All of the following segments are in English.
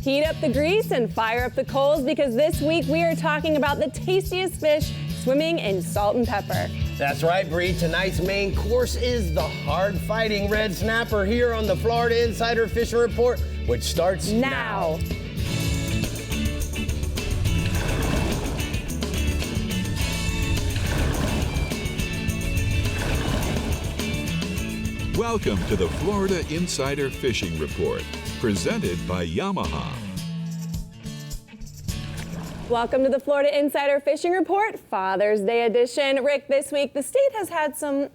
Heat up the grease and fire up the coals, because this week we are talking about the tastiest fish swimming in salt and pepper. That's right, Bree. Tonight's main course is the hard-fighting red snapper here on the Florida Insider Fishing Report, which starts now. Welcome to the Florida Insider Fishing Report, presented by Yamaha. Welcome to the Florida Insider Fishing Report, Father's Day edition. Rick, this week the state has had some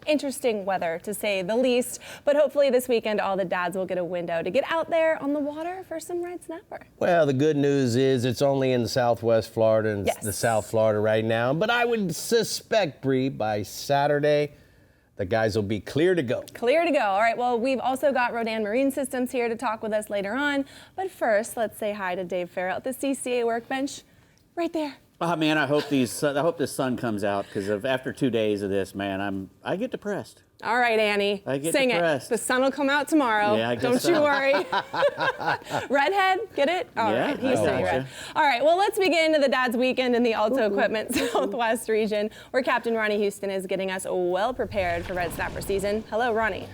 interesting weather, to say the least, but hopefully this weekend all the dads will get a window to get out there on the water for some red snapper. Well, the good news is it's only in Southwest Florida and the South Florida right now, but I would suspect, Bree, by Saturday, the guys will be clear to go. Clear to go. All right, well, we've also got Rodan Marine Systems here to talk with us later on. But first, let's say hi to Dave Farrell at the CCA workbench. Right there. Oh, man, I hope this sun comes out, because after 2 days of this, man, I get depressed. All right, Annie, I get sing depressed. it. The sun will come out tomorrow. Yeah, I guess Don't so. you worry. Redhead, get it? All right, he's saying red. All right, well, let's begin the Dad's Weekend in the Alto Equipment Southwest region, where Captain Ronnie Houston is getting us well prepared for red snapper season. Hello, Ronnie.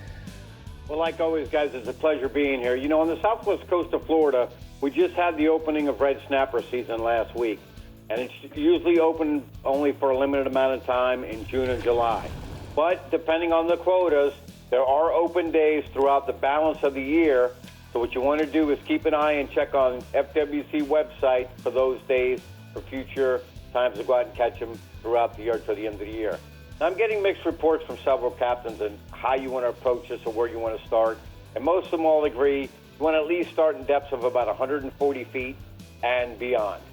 Well, like always, guys, it's a pleasure being here. You know, on the southwest coast of Florida, we just had the opening of red snapper season last week, and it's usually open only for a limited amount of time in June and July. But depending on the quotas, there are open days throughout the balance of the year. So what you want to do is keep an eye and check on FWC website for those days for future times to go out and catch them throughout the year to the end of the year. Now, I'm getting mixed reports from several captains on how you want to approach this or where you want to start. And most of them all agree you want to at least start in depths of about 140 feet and beyond.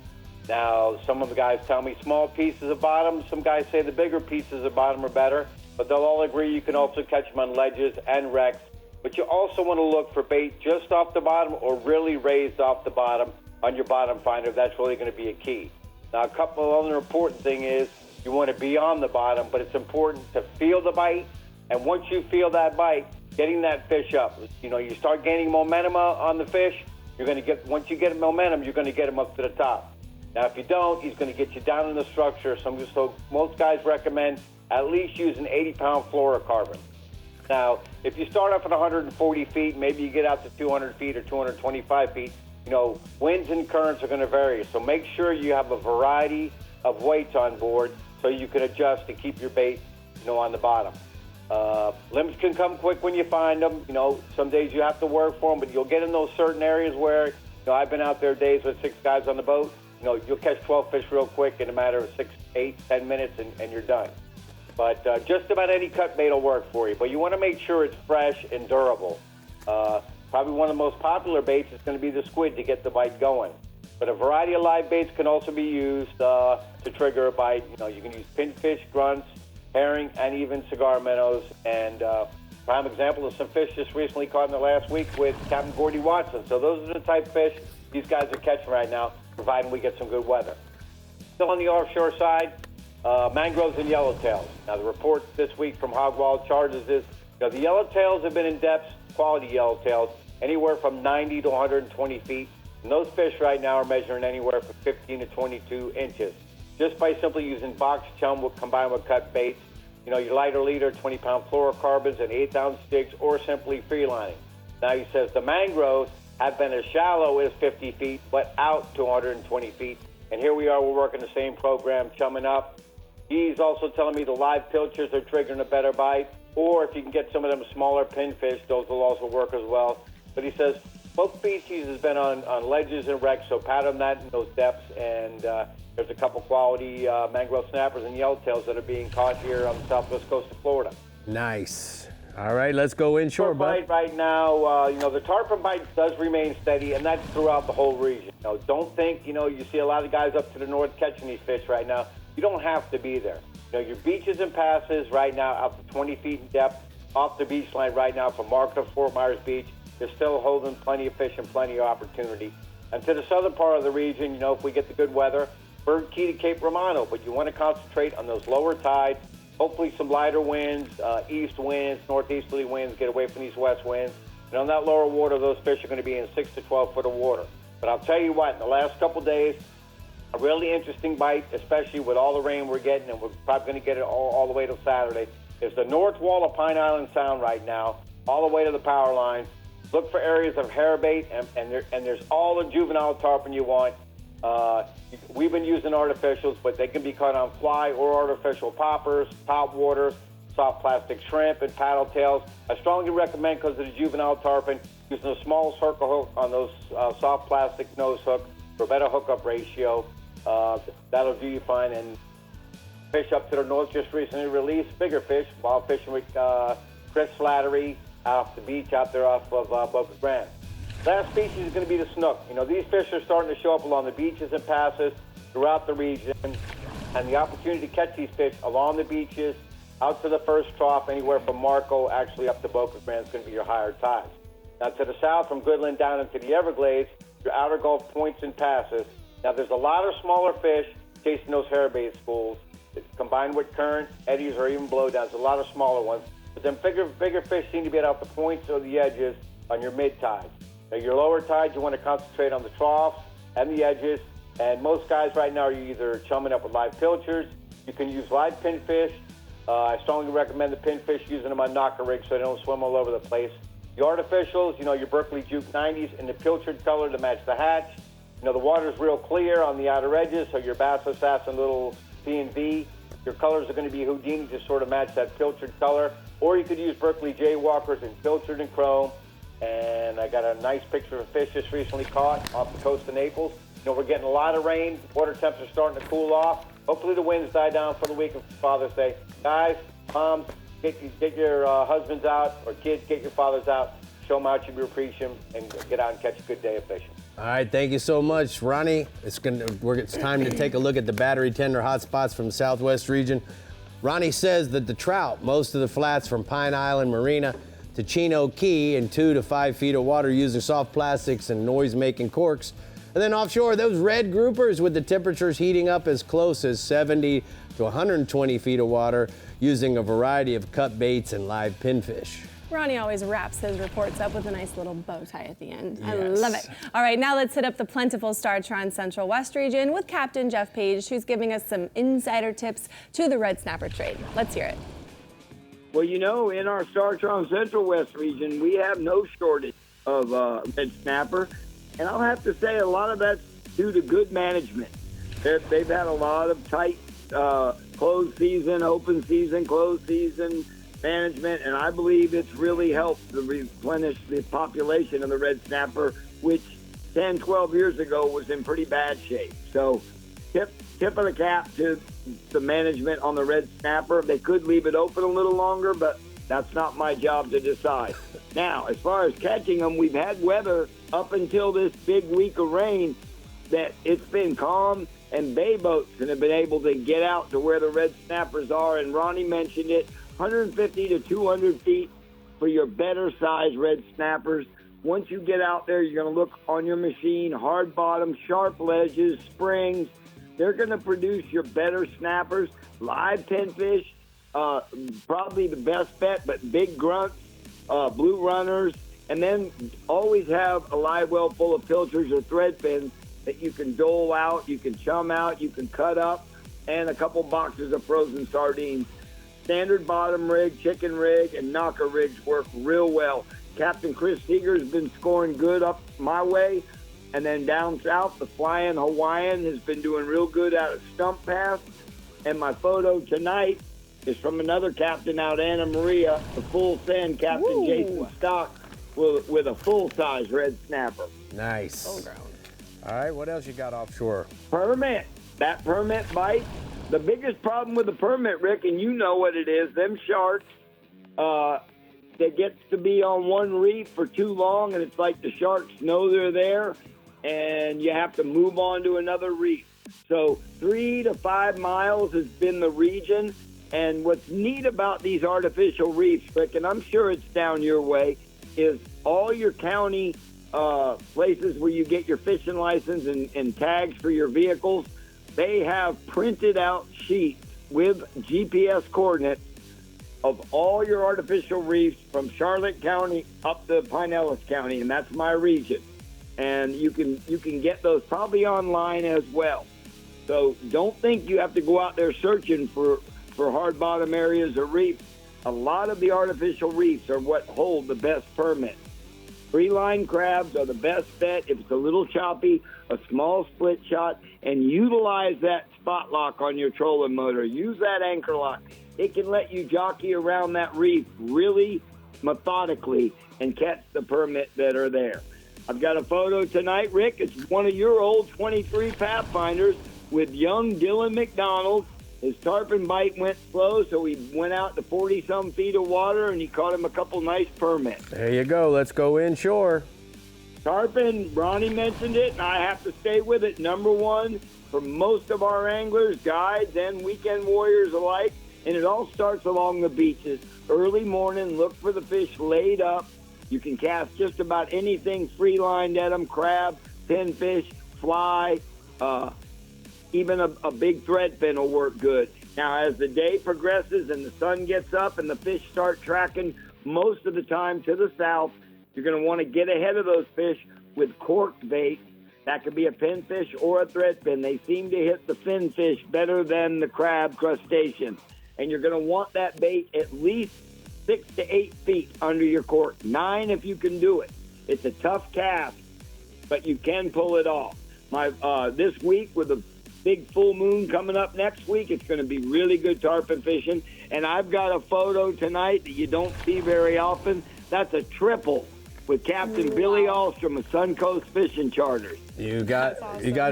Now, some of the guys tell me small pieces of bottom. Some guys say the bigger pieces of bottom are better. But they'll all agree you can also catch them on ledges and wrecks. But you also want to look for bait just off the bottom or really raised off the bottom on your bottom finder. That's really going to be a key. Now, a couple of other important things is you want to be on the bottom, but it's important to feel the bite. And once you feel that bite, getting that fish up. You know, you start gaining momentum on the fish, you're going to get, once you get momentum, you're going to get him up to the top. Now, if you don't, he's going to get you down in the structure. So most guys recommend at least use an 80-pound fluorocarbon. Now, if you start off at 140 feet, maybe you get out to 200 feet or 225 feet, you know, winds and currents are going to vary. So make sure you have a variety of weights on board so you can adjust to keep your bait, you know, on the bottom. Limbs can come quick when you find them. You know, some days you have to work for them, but you'll get in those certain areas where, you know, I've been out there days with 6 guys on the boat. You know, you'll catch 12 fish real quick in a matter of 6, 8, 10 minutes, and you're done. But just about any cut bait will work for you. But you want to make sure it's fresh and durable. Probably one of the most popular baits is going to be the squid to get the bite going. But a variety of live baits can also be used to trigger a bite. You know, you can use pinfish, grunts, herring, and even cigar minnows. And prime example is some fish just recently caught in the last week with Captain Gordy Watson. So those are the type of fish these guys are catching right now, providing we get some good weather. Still on the offshore side, mangroves and yellowtails. Now, the report this week from Hog Wild Charges is, you know, the yellowtails have been in depths, quality yellowtails, anywhere from 90 to 120 feet. And those fish right now are measuring anywhere from 15 to 22 inches. Just by simply using box chum combined with cut baits, you know, your lighter leader, 20-pound fluorocarbons and 8-ounce jigs, or simply freelining. Now, he says the mangroves have been as shallow as 50 feet, but out to 120 feet. And here we are, we're working the same program, chumming up. He's also telling me the live pilchers are triggering a better bite, or if you can get some of them smaller pinfish, those will also work as well. But he says both species has been on ledges and wrecks, so pattern that in those depths. And there's a couple quality mangrove snappers and yellowtails that are being caught here on the southwest coast of Florida. Nice. All right, let's go inshore, bud. Right now, you know, the tarpon bite does remain steady, and that's throughout the whole region. You know, don't think, you know, you see a lot of guys up to the north catching these fish right now. You don't have to be there. You know, your beaches and passes right now up to 20 feet in depth off the beach line right now from Market of Fort Myers Beach. They're still holding plenty of fish and plenty of opportunity. And to the southern part of the region, you know, if we get the good weather, bird key to Cape Romano, but you want to concentrate on those lower tides. Hopefully some lighter winds, east winds, northeasterly winds, get away from these west winds. And on that lower water, those fish are going to be in 6 to 12 foot of water. But I'll tell you what, in the last couple days, a really interesting bite, especially with all the rain we're getting, and we're probably going to get it all the way till Saturday, is the north wall of Pine Island Sound right now, all the way to the power line. Look for areas of hairbait, and there's all the juvenile tarpon you want. We've been using artificials, but they can be caught on fly or artificial poppers, top waters, soft plastic shrimp, and paddle tails. I strongly recommend, because of the juvenile tarpon, using a small circle hook on those soft plastic nose hooks for better hookup ratio. That'll do you fine. And fish up to the north just recently released bigger fish while fishing with Chris Slattery off the beach out there off of Boca Grande. Last species is going to be the snook. You know, these fish are starting to show up along the beaches and passes throughout the region, and the opportunity to catch these fish along the beaches, out to the first trough, anywhere from Marco actually up to Boca Grande is going to be your higher tides. Now to the south, from Goodland down into the Everglades, your outer Gulf points and passes. Now there's a lot of smaller fish chasing those hairbait schools, combined with current, eddies, or even blowdowns. A lot of smaller ones. But then bigger fish seem to be at the points or the edges on your mid-tide. Now your lower tides, you want to concentrate on the troughs and the edges. And most guys right now are either chumming up with live pilchards. You can use live pinfish. I strongly recommend the pinfish, using them on knocker rigs so they don't swim all over the place. The artificials, you know, your Berkeley Juke 90s in the pilchard color to match the hatch. You know, the water's real clear on the outer edges, so your Bass Assassin little P&V. Your colors are going to be Houdini to sort of match that pilchard color. Or you could use Berkeley Jaywalkers in pilchard and chrome. And I got a nice picture of a fish just recently caught off the coast of Naples. You know, we're getting a lot of rain. Water temps are starting to cool off. Hopefully the winds die down for the week of Father's Day. Guys, moms, get your husbands out, or kids, get your fathers out. Show them how much you appreciate them, and get out and catch a good day of fishing. All right, thank you so much, Ronnie. It's time to take a look at the battery tender hotspots from the Southwest region. Ronnie says that the trout, most of the flats from Pine Island Marina to Chino Key in 2 to 5 feet of water using soft plastics and noise-making corks. And then offshore, those red groupers with the temperatures heating up as close as 70 to 120 feet of water using a variety of cut baits and live pinfish. Ronnie always wraps his reports up with a nice little bow tie at the end. I Yes. love it. All right, now let's hit up the plentiful Star-Tron Central West region with Captain Jeff Page, who's giving us some insider tips to the red snapper trade. Let's hear it. Well, you know, in our Star-Tron Central West region, we have no shortage of red snapper. And I'll have to say a lot of that's due to good management. They've had a lot of tight closed season, open season, closed season management, and I believe it's really helped to replenish the population of the red snapper, which 10, 12 years ago was in pretty bad shape. So tip of the cap to the management on the red snapper. They could leave it open a little longer, but that's not my job to decide. Now, as far as catching them, we've had weather up until this big week of rain that it's been calm, and bay boats have been able to get out to where the red snappers are. And Ronnie mentioned it, 150 to 200 feet for your better size red snappers. Once you get out there, you're going to look on your machine, hard bottom, sharp ledges, springs. They're going to produce your better snappers. Live pinfish, probably the best bet, but big grunts, blue runners, and then always have a live well full of pilchards or thread fins that you can dole out, you can chum out, you can cut up, and a couple boxes of frozen sardines. Standard bottom rig, chicken rig, and knocker rigs work real well. Captain Chris Seeger's been scoring good up my way. And then down south, the Flying Hawaiian has been doing real good out of Stump Pass. And my photo tonight is from another captain out Anna Maria, the full send Captain Ooh. Jason Stock with a full-size red snapper. Nice. Full grown. All right, what else you got offshore? Permit. That permit bite. The biggest problem with the permit, Rick, and you know what it is, them sharks, that gets to be on one reef for too long, and it's like the sharks know they're there, and you have to move on to another reef. So 3 to 5 miles has been the region, and what's neat about these artificial reefs, Rick, and I'm sure it's down your way, is all your county places where you get your fishing license and tags for your vehicles, they have printed out sheets with GPS coordinates of all your artificial reefs from Charlotte County up to Pinellas County, and that's my region. And you can get those probably online as well. So don't think you have to go out there searching for hard bottom areas or reefs. A lot of the artificial reefs are what hold the best permit. Free-line crabs are the best bet if it's a little choppy, a small split shot, and utilize that spot lock on your trolling motor. Use that anchor lock. It can let you jockey around that reef really methodically and catch the permit that are there. I've got a photo tonight, Rick. It's one of your old 23 Pathfinders with young Dylan McDonald. His tarpon bite went slow, so he went out to 40-some feet of water, and he caught him a couple nice permits. There you go. Let's go inshore. Tarpon, Ronnie mentioned it, and I have to stay with it. Number one for most of our anglers, guides, and weekend warriors alike, and it all starts along the beaches. Early morning, look for the fish laid up. You can cast just about anything free-lined at them, crab, pinfish, fly, even a big threadfin will work good. Now, as the day progresses and the sun gets up and the fish start tracking most of the time to the south, you're going to want to get ahead of those fish with corked bait. That could be a pinfish or a threadfin. They seem to hit the finfish better than the crab crustacean. And you're going to want that bait at least 6 to 8 feet under your cork. 9 if you can do it. It's a tough cast, but you can pull it off. This week with the big full moon coming up next week, it's going to be really good tarpon fishing. And I've got a photo tonight that you don't see very often. That's a triple with Captain Billy Alstrom of Suncoast Fishing Charters. You got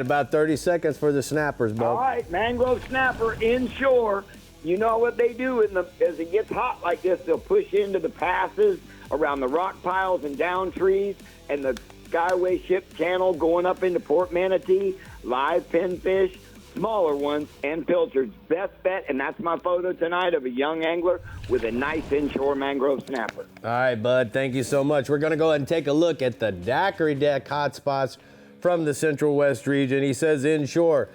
about 30 seconds for the snappers, Bob. All right, mangrove snapper inshore. You know what they do as it gets hot like this, they'll push into the passes around the rock piles and down trees and the Skyway Ship Channel going up into Port Manatee, live pinfish, smaller ones, and pilchards. Best bet, and that's my photo tonight of a young angler with a nice inshore mangrove snapper. All right, Bud, thank you so much. We're going to go ahead and take a look at the daiquiri deck hotspots from the Central West region. He says inshore,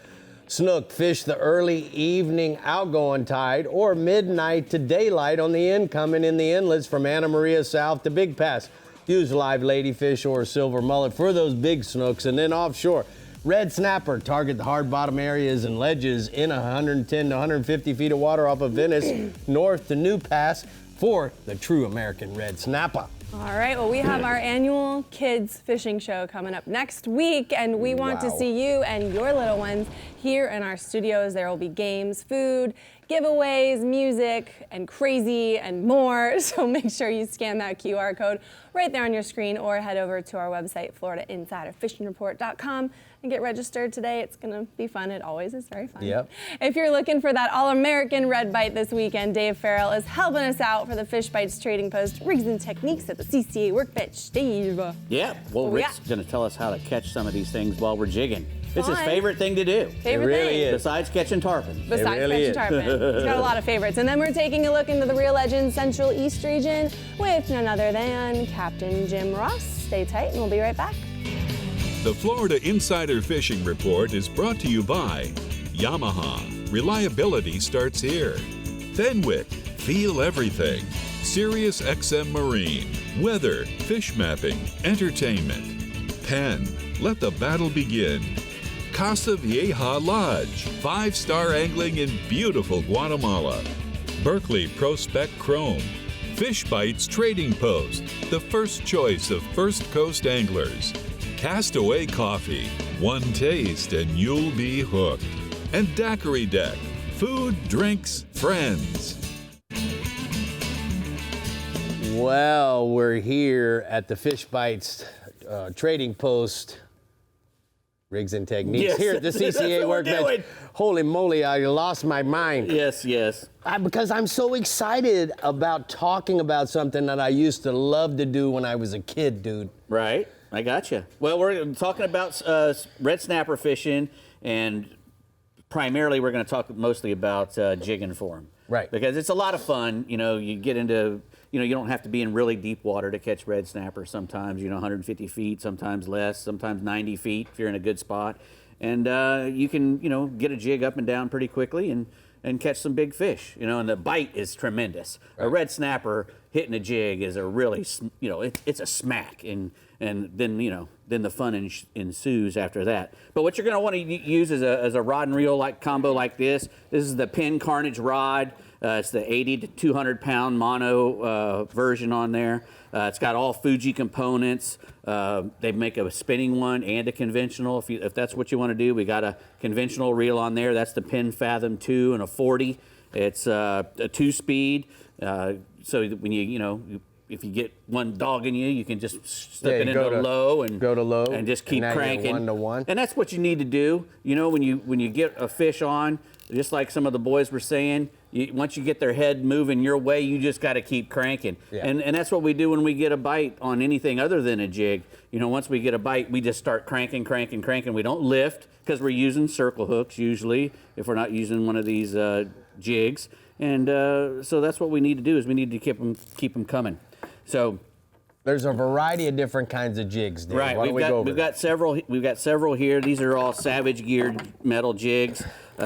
snook fish the early evening outgoing tide or midnight to daylight on the incoming in the inlets from Anna Maria South to Big Pass. Use live ladyfish or silver mullet for those big snooks. And then offshore, red snapper, target the hard bottom areas and ledges in 110 to 150 feet of water off of Venice, north to New Pass for the true American red snapper. All right, well, we have our annual kids fishing show coming up next week, and we want to see you and your little ones here in our studios. There will be games, food, giveaways, music, and crazy and more. So make sure you scan that QR code right there on your screen or head over to our website, FloridaInsiderFishingReport.com, and get registered today. It's going to be fun. It always is very fun. Yep. If you're looking for that all-American red bite this weekend, Dave Farrell is helping us out for the Fish Bites Trading Post Rigs and Techniques at the CCA Workbench. Dave. Yeah, well, Rick's going to tell us how to catch some of these things while we're jigging. It's his favorite thing to do. Favorite It really thing. is. Besides catching tarpon. Besides really catching tarpon. He's got a lot of favorites. And then we're taking a look into the Real Legends Central East region with none other than Captain Jim Ross. Stay tight and we'll be right back. The Florida Insider Fishing Report is brought to you by Yamaha. Reliability starts here. Fenwick. Feel everything. Sirius XM Marine. Weather. Fish mapping. Entertainment. Penn. Let the battle begin. Casa Vieja Lodge. 5-star angling in beautiful Guatemala. Berkeley Prospect Chrome. Fish Bites Trading Post. The first choice of First Coast anglers. Castaway Coffee. One taste and you'll be hooked. And Daiquiri Deck. Food, drinks, friends. Well, we're here at the Fish Bites Trading Post Rigs and Techniques Yes, here at the that's CCA what we're doing. Workbench. Holy moly, I lost my mind. Yes. Because I'm so excited about talking about something that I used to love to do when I was a kid, dude. Right. I got you. Well, we're talking about red snapper fishing, and primarily we're going to talk mostly about jigging for them. Right. Because it's a lot of fun. You know, you get into, you don't have to be in really deep water to catch red snapper sometimes, 150 feet, sometimes less, sometimes 90 feet if you're in a good spot. And you can, get a jig up and down pretty quickly and and catch some big fish, and the bite is tremendous. A red snapper hitting a jig is a really, it's a smack, and then the fun ensues after that. But what you're going to want to use is a rod and reel like combo like this. This is the Penn Carnage rod. It's the 80 to 200 pound mono version on there. It's got all Fuji components. They make a spinning one and a conventional. If that's what you want to do, we got a conventional reel on there. That's the Penn Fathom 2 and a 40. It's a 2-speed. So when if you get one dogging you, you can just step it into low and just keep cranking. 1-to-1. And that's what you need to do. When you get a fish on, just like some of the boys were saying, once you get their head moving your way, you just got to keep cranking. Yeah. And that's what we do when we get a bite on anything other than a jig. Once we get a bite, we just start cranking. We don't lift because we're using circle hooks usually if we're not using one of these jigs. And so that's what we need to do is we need to keep them coming. So there's a variety of different kinds of jigs, Dave. right, Why don't we go over we've got several here. These are all Savage geared metal jigs.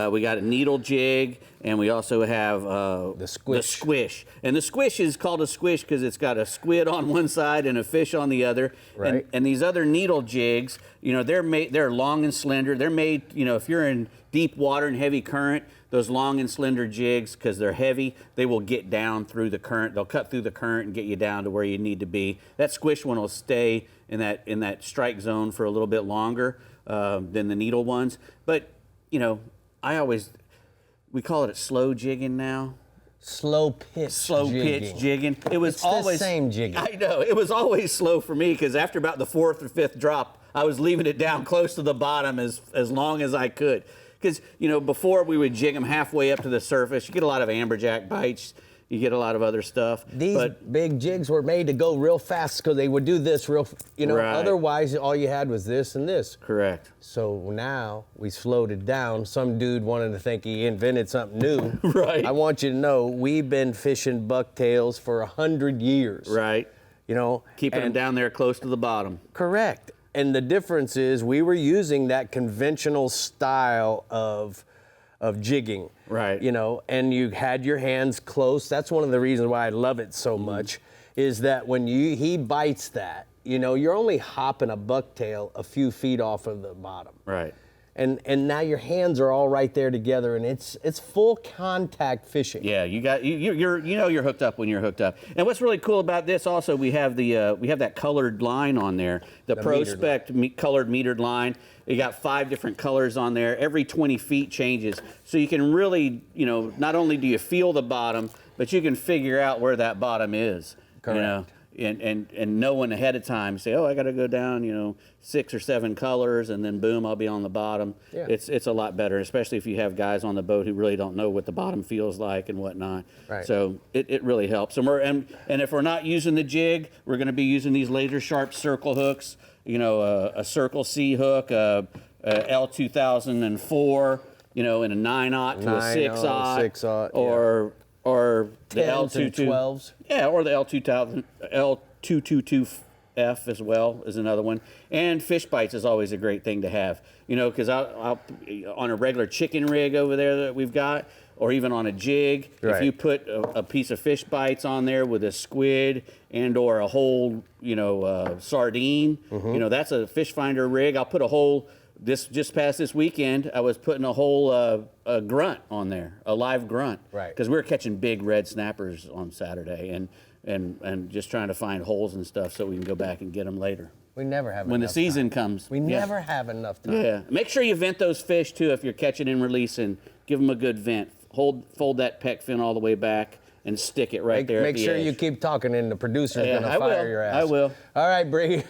We got a needle jig, and we also have the squish. And the squish is called a squish because it's got a squid on one side and a fish on the other. Right. And these other needle jigs, they're long and slender. They're made, if you're in deep water and heavy current, those long and slender jigs, because they're heavy, they will get down through the current. They'll cut through the current and get you down to where you need to be. That squish one will stay in that strike zone for a little bit longer than the needle ones. But, we call it slow jigging now. Slow pitch jigging. It was it's always the same jigging. I know. It was always slow for me because after about the 4th or 5th drop, I was leaving it down close to the bottom as long as I could. Because, before we would jig them halfway up to the surface, you get a lot of amberjack bites. You get a lot of other stuff. These big jigs were made to go real fast because they would do this real, Right. Otherwise, all you had was this and this. Correct. So now we slowed it down. Some dude wanted to think he invented something new. Right. I want you to know we've been fishing bucktails for 100 years. Right. Keeping them down there close to the bottom. Correct. And the difference is we were using that conventional style of jigging. Right. And you had your hands close. That's one of the reasons why I love it so much, is that when he bites that, you're only hopping a bucktail a few feet off of the bottom. Right. And now your hands are all right there together, and it's full contact fishing. Yeah, you're hooked up when you're hooked up. And what's really cool about this also, we have that colored line on there, the Prospect colored metered line. You got 5 different colors on there. Every 20 feet changes, so you can really, not only do you feel the bottom, but you can figure out where that bottom is. Correct. And knowing ahead of time, say, I got to go down, 6 or 7 colors, and then boom, I'll be on the bottom. Yeah. It's a lot better, especially if you have guys on the boat who really don't know what the bottom feels like and whatnot. Right. So it really helps. And if we're not using the jig, we're going to be using these laser sharp circle hooks. A Circle C hook, a L2004, in a 9/0 to a 6/0, or the L2212s. Yeah, or the L222F as well is another one. And fish bites is always a great thing to have, because I'll on a regular chicken rig over there that we've got, or even on a jig, right. If you put a piece of fish bites on there with a squid and or a whole, sardine, that's a fish finder rig. I'll put a whole. Just past this weekend, I was putting a whole a grunt on there, a live grunt, right? Because we were catching big red snappers on Saturday, and just trying to find holes and stuff so we can go back and get them later. We never have when enough the season time. comes. We never have enough time. Yeah, make sure you vent those fish too if you're catching and releasing. Give them a good vent. Fold that pec fin all the way back and stick it right there. Make sure edge. you keep talking, and the producer's gonna fire your ass. I will. All right, Bree.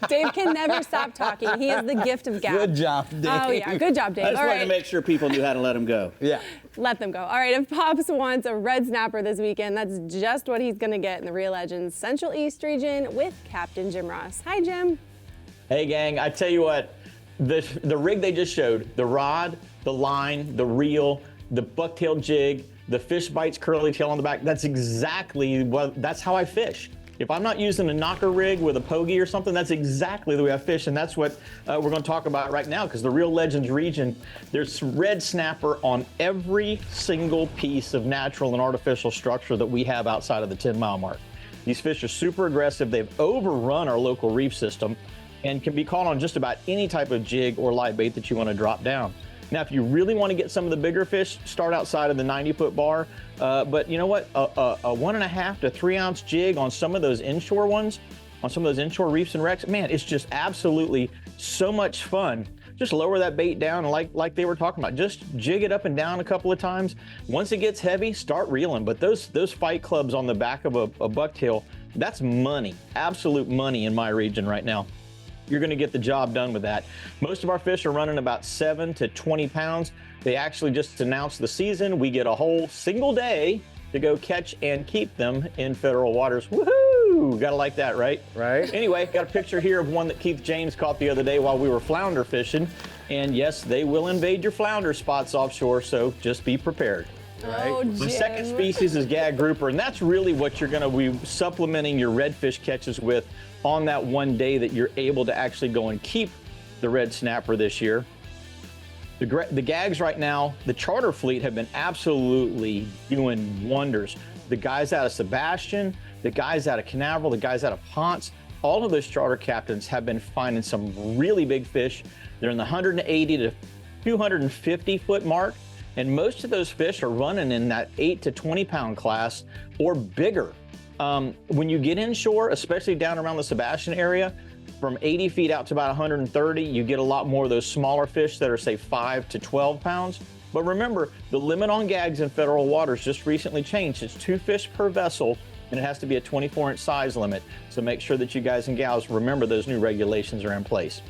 Dave can never stop talking. He has the gift of gab. Good job, Dave. Oh yeah, good job, Dave. I just All wanted to right. make sure people knew how to let them go. Yeah. Let them go. All right, if Pops wants a red snapper this weekend, that's just what he's going to get in the Rio Legends Central East region with Captain Jim Ross. Hi, Jim. Hey, gang, I tell you what, the rig they just showed, the rod, the line, the reel, the bucktail jig, the fish bites, curly tail on the back, that's exactly that's how I fish. If I'm not using a knocker rig with a pogey or something, that's exactly the way I fish, and that's what we're going to talk about right now, because the Real Legends region, there's red snapper on every single piece of natural and artificial structure that we have outside of the 10-mile mark. These fish are super aggressive. They've overrun our local reef system and can be caught on just about any type of jig or live bait that you want to drop down. Now, if you really want to get some of the bigger fish, start outside of the 90-foot bar. But you know what? A 1.5 to 3 ounce jig on some of those inshore ones, on some of those inshore reefs and wrecks, man, it's just absolutely so much fun. Just lower that bait down, and like they were talking about, just jig it up and down a couple of times. Once it gets heavy, start reeling. But those fight clubs on the back of a bucktail, that's money, absolute money in my region right now. You're going to get the job done with that. Most of our fish are running about 7 to 20 pounds. They actually just announced the season. We get a whole single day to go catch and keep them in federal waters. Woohoo! Gotta like that, right? Right. Anyway, got a picture here of one that Keith James caught the other day while we were flounder fishing. And yes, they will invade your flounder spots offshore, so just be prepared. Oh, Jim. The second species is gag grouper, and that's really what you're going to be supplementing your redfish catches with on that one day that you're able to actually go and keep the red snapper this year. The gags right now, the charter fleet have been absolutely doing wonders. The guys out of Sebastian, the guys out of Canaveral, the guys out of Ponce, all of those charter captains have been finding some really big fish. They're in the 180 to 250 foot mark. And most of those fish are running in that 8 to 20 pound class or bigger. When you get inshore, especially down around the Sebastian area, from 80 feet out to about 130, you get a lot more of those smaller fish that are, say, 5 to 12 pounds. But remember, the limit on gags in federal waters just recently changed. It's 2 fish per vessel, and it has to be a 24-inch size limit. So make sure that you guys and gals remember those new regulations are in place.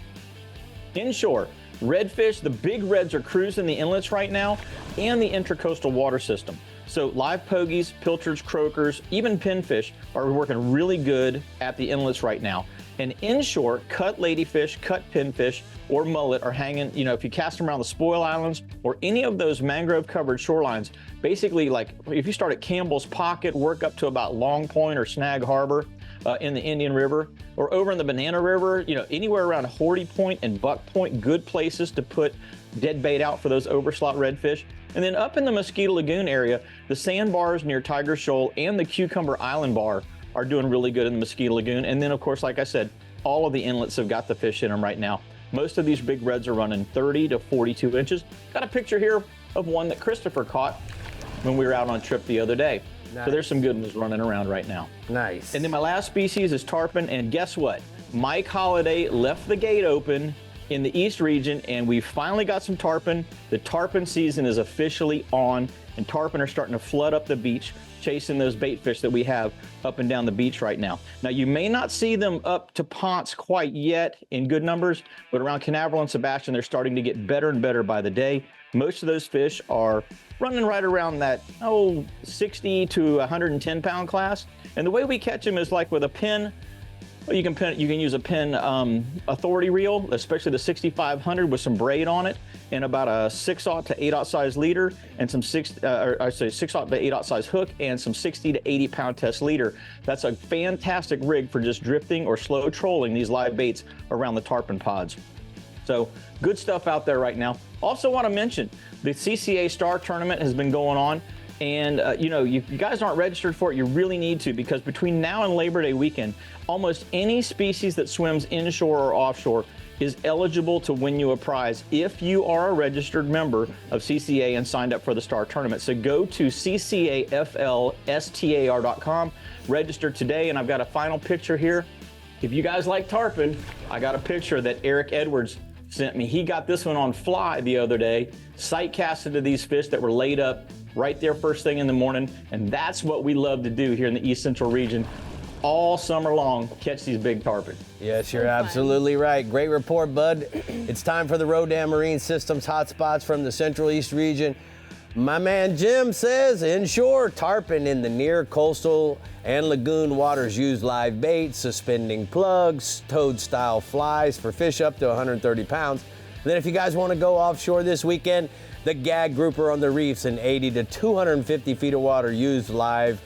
Inshore, redfish, the big reds are cruising the inlets right now and the intracoastal water system. So live pogies, pilchards, croakers, even pinfish are working really good at the inlets right now. And inshore, cut ladyfish, cut pinfish, or mullet are hanging, if you cast them around the spoil islands or any of those mangrove covered shorelines, basically like if you start at Campbell's Pocket, work up to about Long Point or Snag Harbor in the Indian River, or over in the Banana River, anywhere around Horty Point and Buck Point, good places to put dead bait out for those overslot redfish. And then up in the Mosquito Lagoon area, the sandbars near Tiger Shoal and the Cucumber Island bar are doing really good in the Mosquito Lagoon. And then, of course, like I said, all of the inlets have got the fish in them right now. Most of these big reds are running 30 to 42 inches. Got a picture here of one that Christopher caught when we were out on a trip the other day. Nice. So there's some good ones running around right now. Nice. And then my last species is tarpon, and guess what? Mike Holiday left the gate open in the East region, and we finally got some tarpon. The tarpon season is officially on, and tarpon are starting to flood up the beach, chasing those bait fish that we have up and down the beach right now. Now, you may not see them up to Ponce quite yet in good numbers, but around Canaveral and Sebastian, they're starting to get better and better by the day. Most of those fish are running right around that, 60 to 110 pound class. And the way we catch them is like with a pin. Well, you can use a pin authority reel, especially the 6500 with some braid on it, and about a 6/0 to 8/0 size leader, and some 6/0 to 8/0 size hook, and some 60 to 80 pound test leader. That's a fantastic rig for just drifting or slow trolling these live baits around the tarpon pods. So good stuff out there right now. Also want to mention the CCA Star Tournament has been going on. And, you guys aren't registered for it, you really need to, because between now and Labor Day weekend, almost any species that swims inshore or offshore is eligible to win you a prize if you are a registered member of CCA and signed up for the Star Tournament. So go to ccaflstar.com, register today, and I've got a final picture here. If you guys like tarpon, I got a picture that Eric Edwards sent me. He got this one on fly the other day, sight casted to these fish that were laid up right there first thing in the morning, and that's what we love to do here in the East Central region all summer long, catch these big tarpon. Yes, you're absolutely right. Great report, bud. It's time for the Rodan Marine Systems hotspots from the Central East region. My man Jim says inshore, tarpon in the near coastal and lagoon waters use live bait, suspending plugs, toad-style flies for fish up to 130 pounds. And then if you guys want to go offshore this weekend, the gag grouper on the reefs in 80 to 250 feet of water use live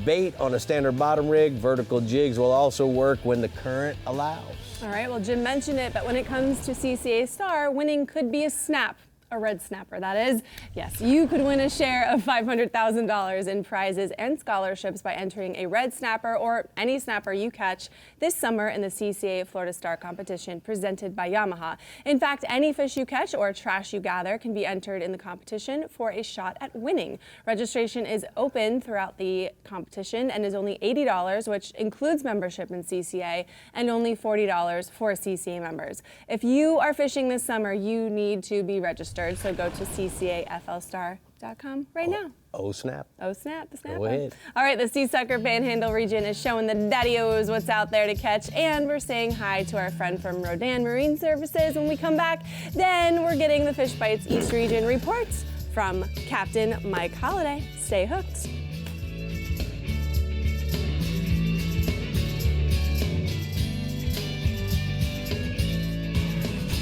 bait on a standard bottom rig. Vertical jigs will also work when the current allows. All right, well, Jim mentioned it, but when it comes to CCA Star, winning could be a snap. A red snapper, that is. Yes, you could win a share of $500,000 in prizes and scholarships by entering a red snapper or any snapper you catch this summer in the CCA Florida Star competition presented by Yamaha. In fact, any fish you catch or trash you gather can be entered in the competition for a shot at winning. Registration is open throughout the competition and is only $80, which includes membership in CCA, and only $40 for CCA members. If you are fishing this summer, you need to be registered. So go to ccaflstar.com right now. Oh, snap. Oh, snap, the snapper. Go ahead. All right, the Sea Sucker Panhandle region is showing the daddy-os what's out there to catch, and we're saying hi to our friend from Rodan Marine Services. When we come back, then we're getting the Fish Bites East Region reports from Captain Mike Holliday. Stay hooked.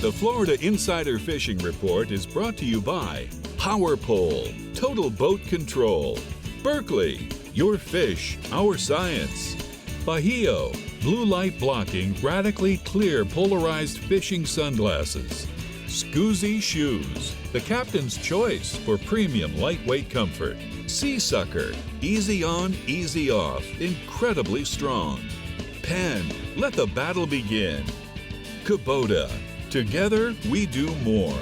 The Florida Insider Fishing Report is brought to you by Power Pole, Total Boat Control, Berkeley, Your Fish, Our Science, Bahio, Blue Light Blocking Radically Clear Polarized Fishing Sunglasses, Scoozy Shoes, the captain's choice for premium lightweight comfort, Sea Sucker, easy on, easy off, incredibly strong, Penn, let the battle begin, Kubota, together we do more.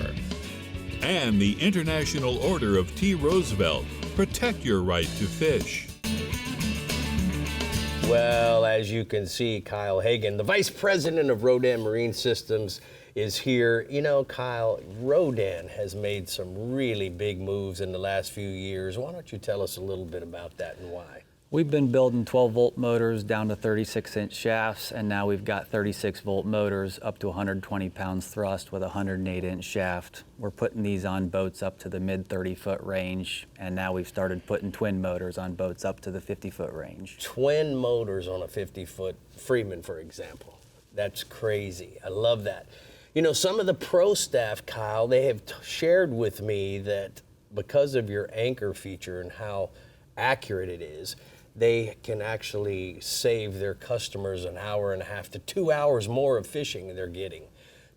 And the International Order of T. Roosevelt, protect your right to fish. Well, as you can see, Kyle Hagan, the Vice President of Rodan Marine Systems, is here. You know, Kyle, Rodan has made some really big moves in the last few years. Why don't you tell us a little bit about that and why? We've been building 12-volt motors down to 36-inch shafts, and now we've got 36-volt motors up to 120 pounds thrust with a 108-inch shaft. We're putting these on boats up to the mid-30-foot range, and now we've started putting twin motors on boats up to the 50-foot range. Twin motors on a 50-foot Freeman, for example. That's crazy. I love that. You know, some of the pro staff, Kyle, they have shared with me that because of your anchor feature and how accurate it is, they can actually save their customers an hour and a half to 2 hours more of fishing they're getting.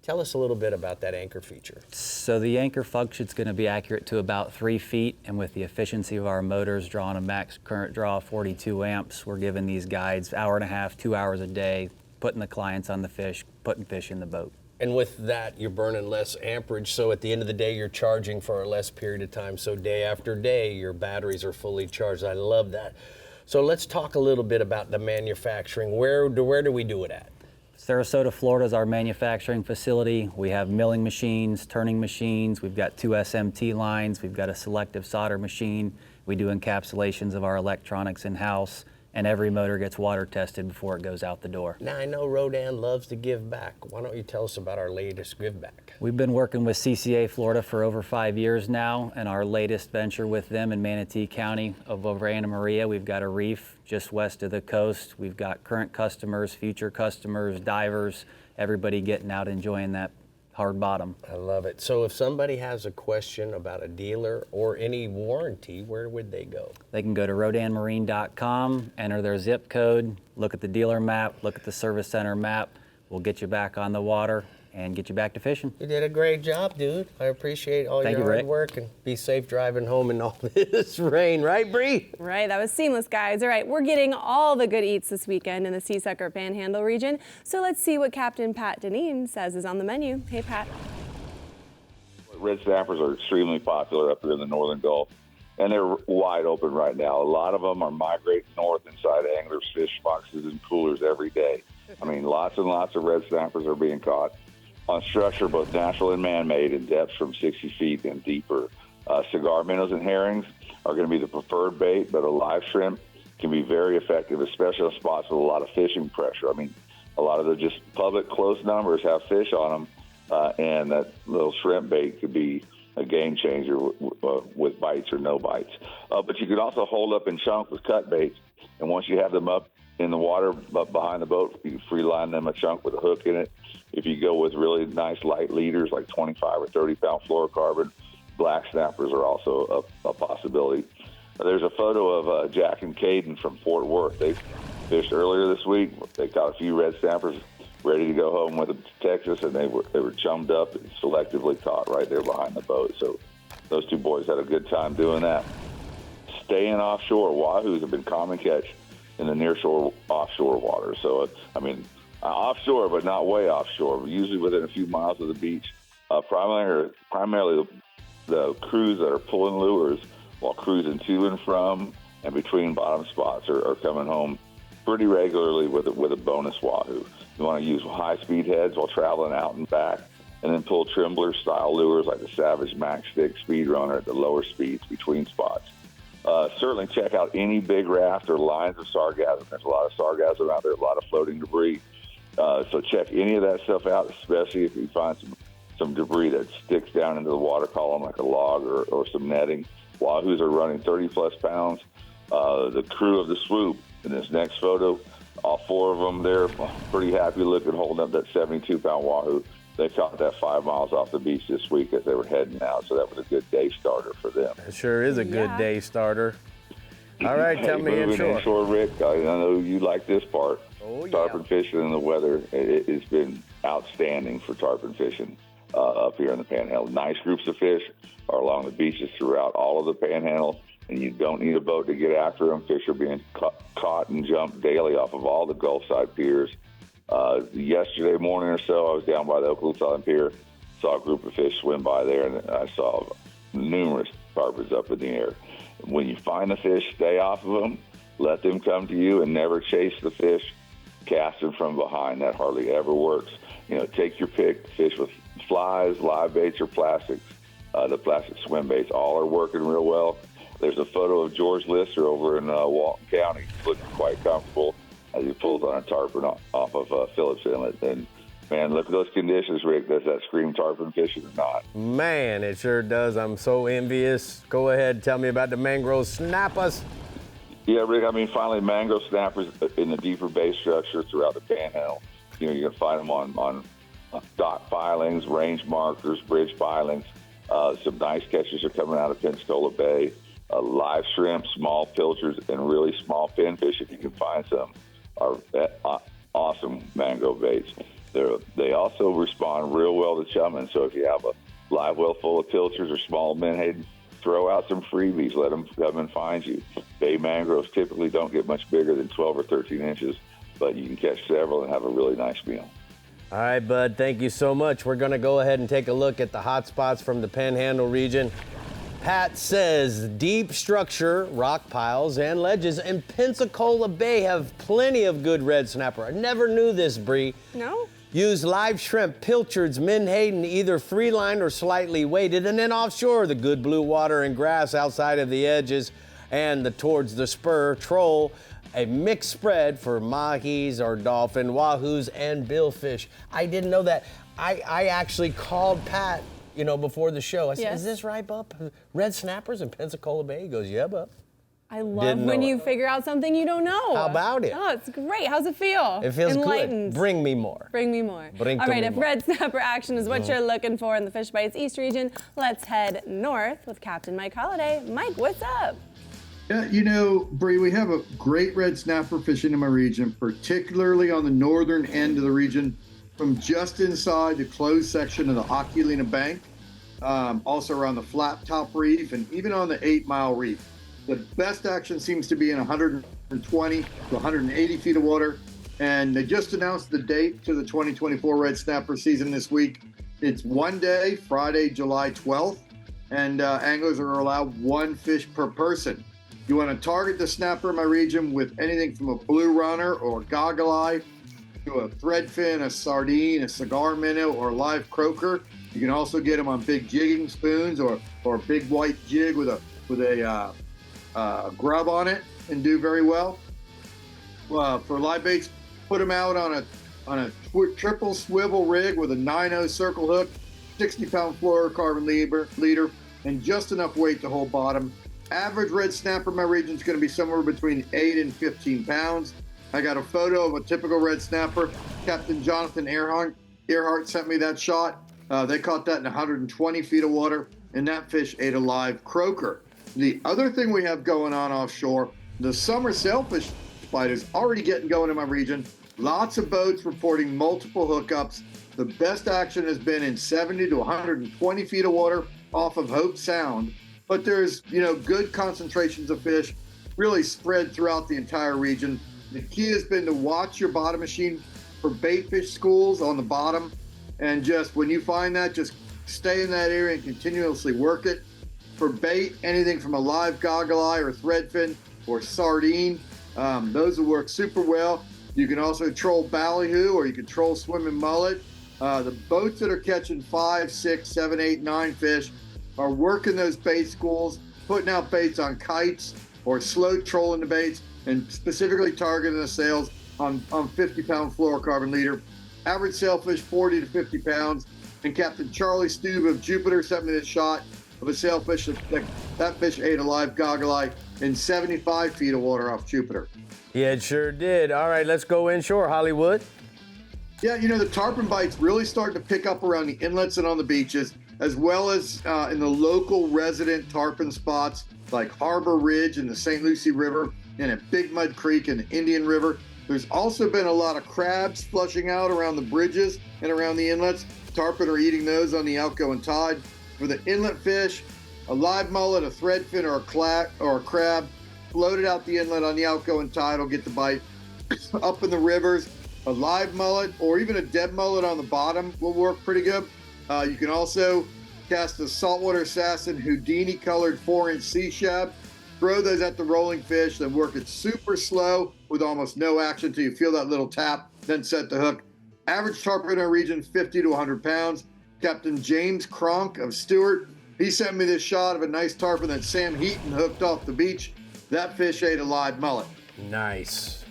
Tell us a little bit about that anchor feature. So the anchor function is going to be accurate to about 3 feet, and with the efficiency of our motors drawing a max current draw of 42 amps, we're giving these guides hour and a half, 2 hours a day, putting the clients on the fish, putting fish in the boat. And with that, you're burning less amperage, so at the end of the day, you're charging for a less period of time. So day after day, your batteries are fully charged. I love that. So let's talk a little bit about the manufacturing. Where do we do it at? Sarasota, Florida is our manufacturing facility. We have milling machines, turning machines. We've got 2 SMT lines. We've got a selective solder machine. We do encapsulations of our electronics in-house, and every motor gets water tested before it goes out the door. Now, I know Rodan loves to give back. Why don't you tell us about our latest give back? We've been working with CCA Florida for over 5 years now, and our latest venture with them in Manatee County over Anna Maria, we've got a reef just west of the coast. We've got current customers, future customers, divers, everybody getting out enjoying that hard bottom. I love it. So if somebody has a question about a dealer or any warranty, where would they go? They can go to rodanmarine.com, enter their zip code, look at the dealer map, look at the service center map. We'll get you back on the water and get you back to fishing. You did a great job, dude. I appreciate all Thank your you, hard Rick. work, and be safe driving home in all this rain, right, Bree? Right, that was seamless, guys. All right, we're getting all the good eats this weekend in the Sea Sucker Panhandle region. So let's see what Captain Pat Deneen says is on the menu. Hey, Pat. Red snappers are extremely popular up here in the northern Gulf, and they're wide open right now. A lot of them are migrating north inside anglers' fish boxes and coolers every day. I mean, lots and lots of red snappers are being caught on structure, both natural and man-made, in depths from 60 feet and deeper. Cigar minnows and herrings are going to be the preferred bait, but a live shrimp can be very effective, especially on spots with a lot of fishing pressure. I mean, a lot of the just public close numbers have fish on them, and that little shrimp bait could be a game changer with bites or no bites. But you could also hold up and chunk with cut baits, and once you have them up in the water behind the boat, you can free line them a chunk with a hook in it. If you go with really nice light leaders like 25 or 30 pound fluorocarbon, black snappers are also a possibility. There's a photo of Jack and Caden from Fort Worth. They fished earlier this week. They caught a few red snappers ready to go home with them to Texas, and they were chummed up and selectively caught right there behind the boat. So those two boys had a good time doing that. Staying offshore, wahoos have been common catch in the nearshore offshore water. So, offshore, but not way offshore, usually within a few miles of the beach. Primarily the crews that are pulling lures while cruising to and from and between bottom spots are coming home pretty regularly with a bonus wahoo. You want to use high-speed heads while traveling out and back, and then pull Trembler-style lures like the Savage Max Stick Speedrunner at the lower speeds between spots. Certainly check out any big raft or lines of sargassum. There's a lot of sargassum out there, a lot of floating debris. So check any of that stuff out, especially if you find some debris that sticks down into the water column like a log or some netting. Wahoos are running 30-plus pounds. The crew of the Swoop in this next photo, all four of them, they're pretty happy looking, holding up that 72-pound wahoo. They caught that 5 miles off the beach this week as they were heading out, so that was a good day starter for them. It sure is a good day starter. All right, tell me inshore, Rick. I know you like this part. Oh, yeah. Tarpon fishing in the weather, it's been outstanding for tarpon fishing up here in the Panhandle. Nice groups of fish are along the beaches throughout all of the Panhandle, and you don't need a boat to get after them. Fish are being caught and jumped daily off of all the Gulfside piers. Yesterday morning or so, I was down by the Oakland Southern Pier, saw a group of fish swim by there, and I saw numerous tarpons up in the air. When you find the fish, stay off of them, let them come to you, and never chase the fish. Cast them from behind. That hardly ever works. Take your pick. Fish with flies, live baits, or plastics. The plastic swim baits all are working real well. There's a photo of George Lister over in Walton County, looking quite comfortable as he pulls on a tarpon off of Phillips Inlet. And, man, look at those conditions, Rick. Does that scream tarpon fishing or not? Man, it sure does. I'm so envious. Go ahead, tell me about the mangrove snappers. Yeah, Rick, finally, mangrove snappers in the deeper bay structure throughout the Panhandle. You can find them on dock pilings, range markers, bridge pilings. Some nice catches are coming out of Pensacola Bay. Live shrimp, small pilchards, and really small pinfish, if you can find some, are awesome mangrove baits. They also respond real well to chumming, so if you have a live well full of pilchards or small menhaden, throw out some freebies, let them come and find you. Bay mangroves typically don't get much bigger than 12 or 13 inches, but you can catch several and have a really nice meal. All right, bud, thank you so much. We're going to go ahead and take a look at the hot spots from the Panhandle region. Pat says deep structure, rock piles, and ledges in Pensacola Bay have plenty of good red snapper. I never knew this, Bree. No? Use live shrimp, pilchards, menhaden, either free line or slightly weighted, and then offshore, the good blue water and grass outside of the edges and towards the spur, troll, a mixed spread for mahis or dolphin, wahoos, and billfish. I didn't know that. I actually called Pat, before the show. I said, Is this right, bub? Red snappers in Pensacola Bay? He goes, yeah, bub. I love when you figure out something you don't know. How about it? Oh, it's great. How's it feel? It feels enlightened. Good. Bring me more. Bring me more. All right, if red snapper action is what you're looking for in the Fish Bites East region, let's head north with Captain Mike Holliday. Mike, what's up? Yeah, Bree, we have a great red snapper fishing in my region, particularly on the northern end of the region, from just inside the closed section of the Oculina Bank, also around the Flat Top Reef, and even on the 8 Mile Reef. The best action seems to be in 120 to 180 feet of water, and they just announced the date to the 2024 red snapper season this week. It's one day, Friday, July 12th, and anglers are allowed one fish per person. You want to target the snapper in my region with anything from a blue runner or goggle eye to a threadfin, a sardine, a cigar minnow, or a live croaker. You can also get them on big jigging spoons or a big white jig with a grub on it and do very well. For live baits, put them out on a triple swivel rig with a 9/0 circle hook, 60-pound fluorocarbon leader, and just enough weight to hold bottom. Average red snapper in my region is going to be somewhere between 8 and 15 pounds. I got a photo of a typical red snapper. Captain Jonathan Earhart sent me that shot. They caught that in 120 feet of water, and that fish ate a live croaker. The other thing we have going on offshore, the summer sailfish bite is already getting going in my region. Lots of boats reporting multiple hookups. The best action has been in 70 to 120 feet of water off of Hope Sound. But there's, good concentrations of fish really spread throughout the entire region. The key has been to watch your bottom machine for bait fish schools on the bottom. And just when you find that, just stay in that area and continuously work it. For bait, anything from a live goggle eye or threadfin or sardine, those will work super well. You can also troll ballyhoo, or you can troll swimming mullet. The boats that are catching 5, 6, 7, 8, 9 fish are working those bait schools, putting out baits on kites or slow trolling the baits, and specifically targeting the sails on 50-pound fluorocarbon leader. Average sailfish 40 to 50 pounds. And Captain Charlie Stube of Jupiter sent me this shot of a sailfish that fish ate a live goggle eye in 75 feet of water off Jupiter. Yeah, it sure did. All right, let's go inshore, Hollywood. Yeah, the tarpon bite's really starting to pick up around the inlets and on the beaches, as well as in the local resident tarpon spots like Harbor Ridge and the St. Lucie River and at Big Mud Creek and the Indian River. There's also been a lot of crabs flushing out around the bridges and around the inlets. Tarpon are eating those on the outgoing tide. For the inlet fish, a live mullet, a threadfin, or a crab floated out the inlet on the outgoing tide will get the bite. Up in the rivers, a live mullet or even a dead mullet on the bottom will work pretty good. You can also cast a saltwater assassin Houdini colored 4-inch sea shad. Throw those at the rolling fish, then work it super slow with almost no action until you feel that little tap, then set the hook. Average tarpon in our region, 50 to 100 pounds. Captain James Cronk of Stewart, he sent me this shot of a nice tarpon that Sam Heaton hooked off the beach. That fish ate a live mullet. Nice.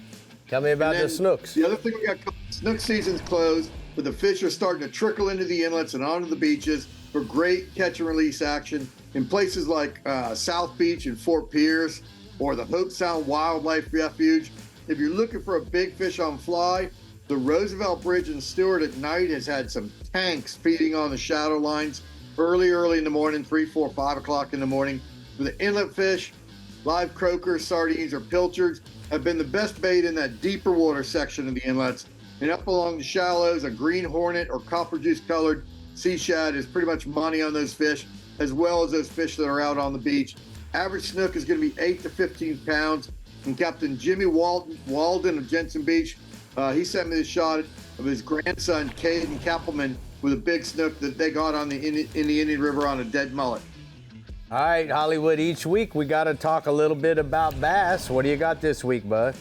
Tell me about the snooks. The other thing we got, snook season's closed, but the fish are starting to trickle into the inlets and onto the beaches for great catch and release action in places like South Beach and Fort Pierce or the Hope Sound Wildlife Refuge. If you're looking for a big fish on fly, the Roosevelt Bridge in Stewart at night has had some tanks feeding on the shadow lines early in the morning, 3, 4, 5 o'clock in the morning. For the inlet fish, live croakers, sardines, or pilchards have been the best bait in that deeper water section of the inlets. And up along the shallows, a green hornet or copper juice colored sea shad is pretty much money on those fish, as well as those fish that are out on the beach. Average snook is going to be 8 to 15 pounds. And Captain Jimmy Walden of Jensen Beach, he sent me this shot of his grandson, Caden Kappelman, with a big snook that they got in the Indian River on a dead mullet. All right, Hollywood, each week we got to talk a little bit about bass. What do you got this week, bud?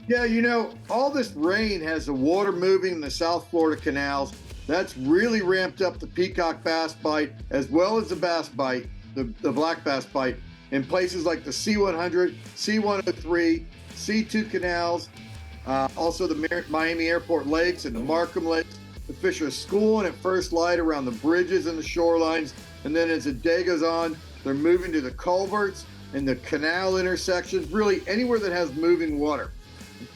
Yeah, all this rain has the water moving in the South Florida canals. That's really ramped up the peacock bass bite as well as the bass bite, the black bass bite, in places like the C100, C103, C2 canals, also the Miami Airport Lakes and the Markham Lakes. The fish are schooling at first light around the bridges and the shorelines, and then as the day goes on, they're moving to the culverts and the canal intersections, really anywhere that has moving water.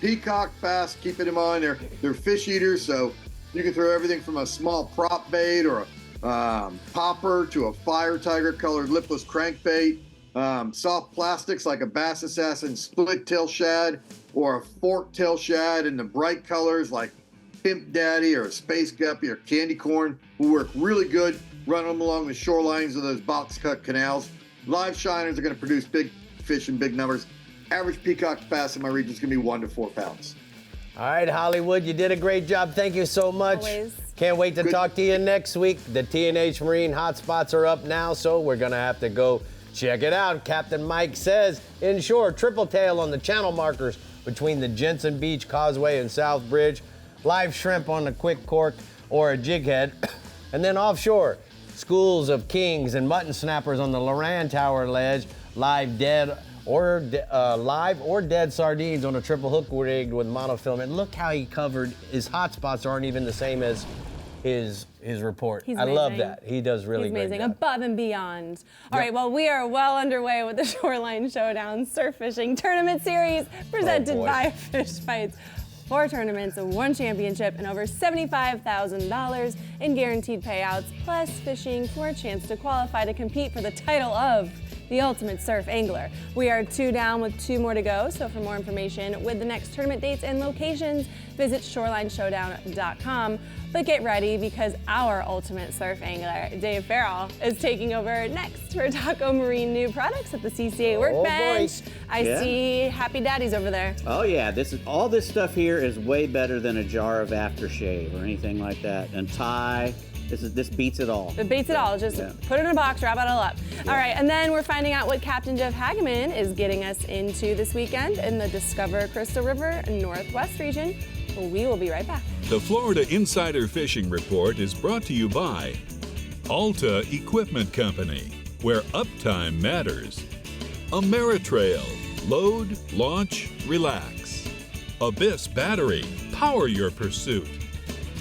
Peacock bass, keep it in mind, they're fish eaters, so you can throw everything from a small prop bait or a popper to a fire tiger colored lipless crankbait, soft plastics like a bass assassin split tail shad or a fork tail shad in the bright colors like Pimp Daddy or a space guppy or candy corn will work really good. Run them along the shorelines of those box cut canals. Live shiners are going to produce big fish in big numbers. Average peacock bass in my region is going to be 1 to 4 pounds. All right, Hollywood, you did a great job. Thank you so much. Always. Can't wait to talk to you next week. The T&H Marine hotspots are up now, so we're going to have to go check it out. Captain Mike says, inshore, triple tail on the channel markers between the Jensen Beach Causeway and South Bridge, live shrimp on a quick cork or a jig head, and then offshore, schools of kings and mutton snappers on the Loran Tower ledge, live or dead sardines on a triple hook rigged with monofilament. Look how he covered his hotspots aren't even the same as his report. He's I love amazing. that. He does really He's great amazing, job. above and beyond. All right, well, we are well underway with the Shoreline Showdown Surf Fishing Tournament Series presented by Fish Fights. 4 tournaments, 1 championship, and over $75,000 in guaranteed payouts, plus fishing for a chance to qualify to compete for the title of the ultimate surf angler. We are 2 down with 2 more to go, so for more information with the next tournament dates and locations, visit shorelineshodown.com. But get ready because our ultimate surf angler, Dave Farrell, is taking over next for Taco Marine new products at the CCA workbench. I see happy daddies over there. Oh yeah, all this stuff here is way better than a jar of aftershave or anything like that. And Thai, this beats it all. It beats it all. Just put it in a box, wrap it all up. All right, and then we're finding out what Captain Jeff Hageman is getting us into this weekend in the Discover Crystal River Northwest region. We will be right back. The Florida Insider Fishing Report is brought to you by Alta Equipment Company, where uptime matters. Ameritrail, load, launch, relax. Abyss Battery, power your pursuit.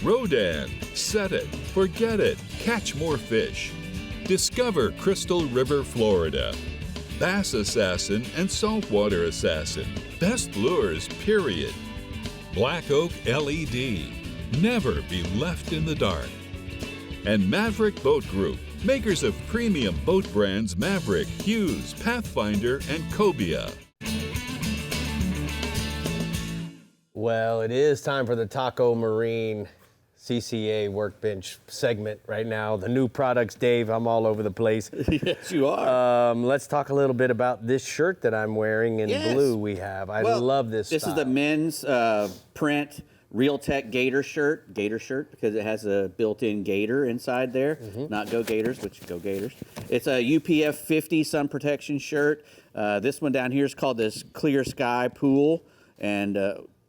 Rodan, set it, forget it, catch more fish. Discover Crystal River, Florida. Bass Assassin and Saltwater Assassin, best lures, period. Black Oak LED, never be left in the dark. And Maverick Boat Group, makers of premium boat brands Maverick, Hughes, Pathfinder, and Cobia. Well, it is time for the Taco Marine CCA workbench segment right now. The new products, Dave, I'm all over the place. Yes, you are. Let's talk a little bit about this shirt that I'm wearing in blue we have. I love this This style. is the men's print Real Tech Gator shirt because it has a built-in gator inside there. Not Go Gators, but Go Gators. It's a UPF 50 sun protection shirt. This one down here is called this Clear Sky Pool and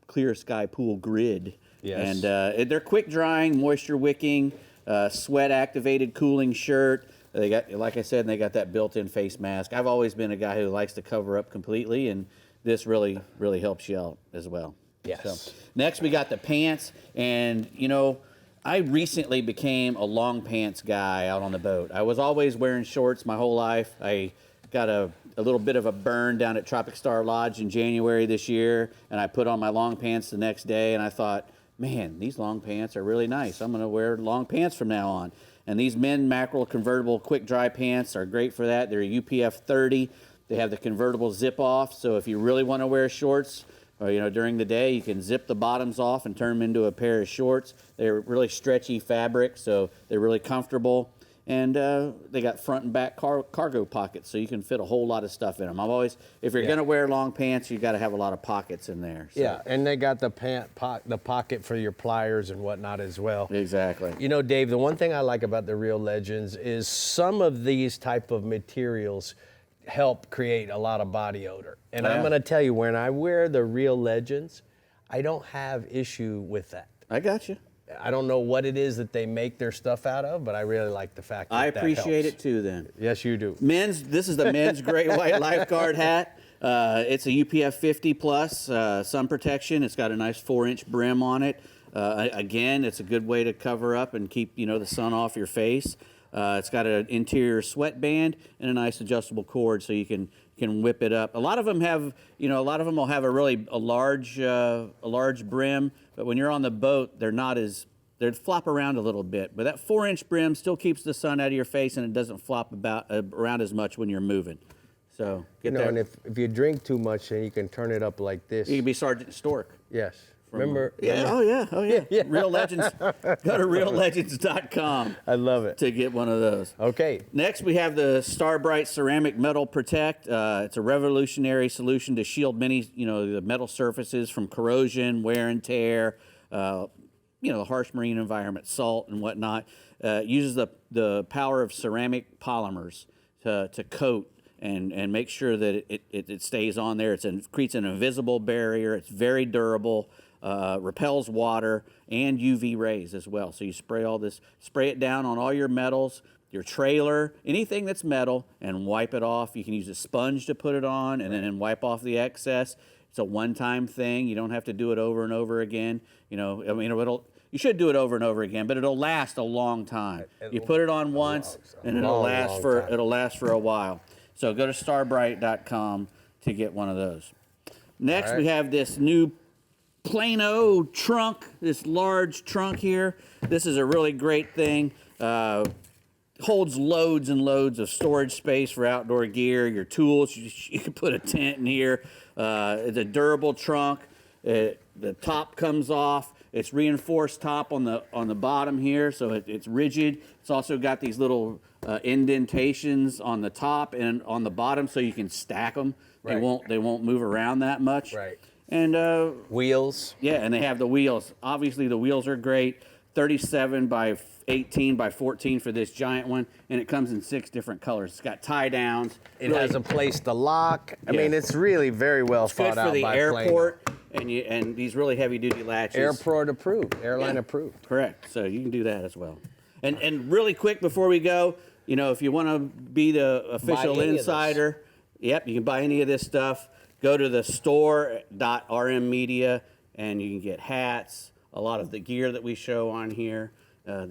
Clear Sky Pool Grid. Yes. And they're quick drying, moisture wicking, sweat activated cooling shirt. They got, like I said, they got that built-in face mask. I've always been a guy who likes to cover up completely, and this really helps you out as well. Yes. So, next we got the pants, and I recently became a long pants guy out on the boat. I was always wearing shorts my whole life. I got a little bit of a burn down at Tropic Star Lodge in January this year, and I put on my long pants the next day, and I thought, man, these long pants are really nice. I'm going to wear long pants from now on. And these Men Mackerel convertible quick dry pants are great for that. They're a UPF 30. They have the convertible zip off, so if you really want to wear shorts, or during the day, you can zip the bottoms off and turn them into a pair of shorts. They're really stretchy fabric, so they're really comfortable. And they got front and back cargo pockets, so you can fit a whole lot of stuff in them. If you're gonna wear long pants, you got to have a lot of pockets in there. So. Yeah, and they got the pocket for your pliers and whatnot as well. Exactly. Dave, the one thing I like about the Real Legends is some of these type of materials help create a lot of body odor. And I'm going to tell you, when I wear the Real Legends, I don't have issue with that. I got you. I don't know what it is that they make their stuff out of, but I really like the fact that I appreciate that it too then. Yes, you do. This is the men's great white lifeguard hat. It's a UPF 50 plus sun protection. It's got a nice 4-inch brim on it. Again, it's a good way to cover up and keep the sun off your face. It's got an interior sweatband and a nice adjustable cord, so you can whip it up. A lot of them have, will have a large brim, but when you're on the boat, they flop around a little bit. But that 4-inch brim still keeps the sun out of your face, and it doesn't flop around as much when you're moving. So and if you drink too much, then you can turn it up like this. You can be Sergeant Stork. Yes. Remember? Oh yeah. Real Legends. Go to reallegends.com. I love it. To get one of those. Okay. Next, we have the Starbright Ceramic Metal Protect. It's a revolutionary solution to shield many, the metal surfaces from corrosion, wear and tear, the harsh marine environment, salt and whatnot. Uses the power of ceramic polymers to coat and make sure that it stays on there. It creates an invisible barrier. It's very durable. Repels water and UV rays as well. So you spray it down on all your metals, your trailer, anything that's metal, and wipe it off. You can use a sponge to put it on and then wipe off the excess. It's a one-time thing. You don't have to do it over and over again. You should do it over and over again, but it'll last a long time. You put it on once, and it'll last for a while. So go to starbright.com to get one of those. Next, we have this new Plano trunk, this large trunk here. This is a really great thing. holds loads and loads of storage space for outdoor gear, your tools. You can put a tent in here. It's a durable trunk. The top comes off. It's reinforced top on the bottom here, so it's rigid. It's also got these little indentations on the top and on the bottom, so you can stack them. Right. They won't move around that much. Right. And wheels. Yeah, and they have the wheels. Obviously, the wheels are great. 37 by 18 by 14 for this giant one, and it comes in 6 different colors. It's got tie downs. It has a place to lock. I Yeah. mean, it's really very well It's thought good out for the by airport and these really heavy duty latches. Airport approved, airline approved. Correct. So you can do that as well. And really quick before we go, if you want to be the official any of this. insider, yep, you can buy any of this stuff. Go to the store.rmmedia and you can get hats, a lot of the gear that we show on here,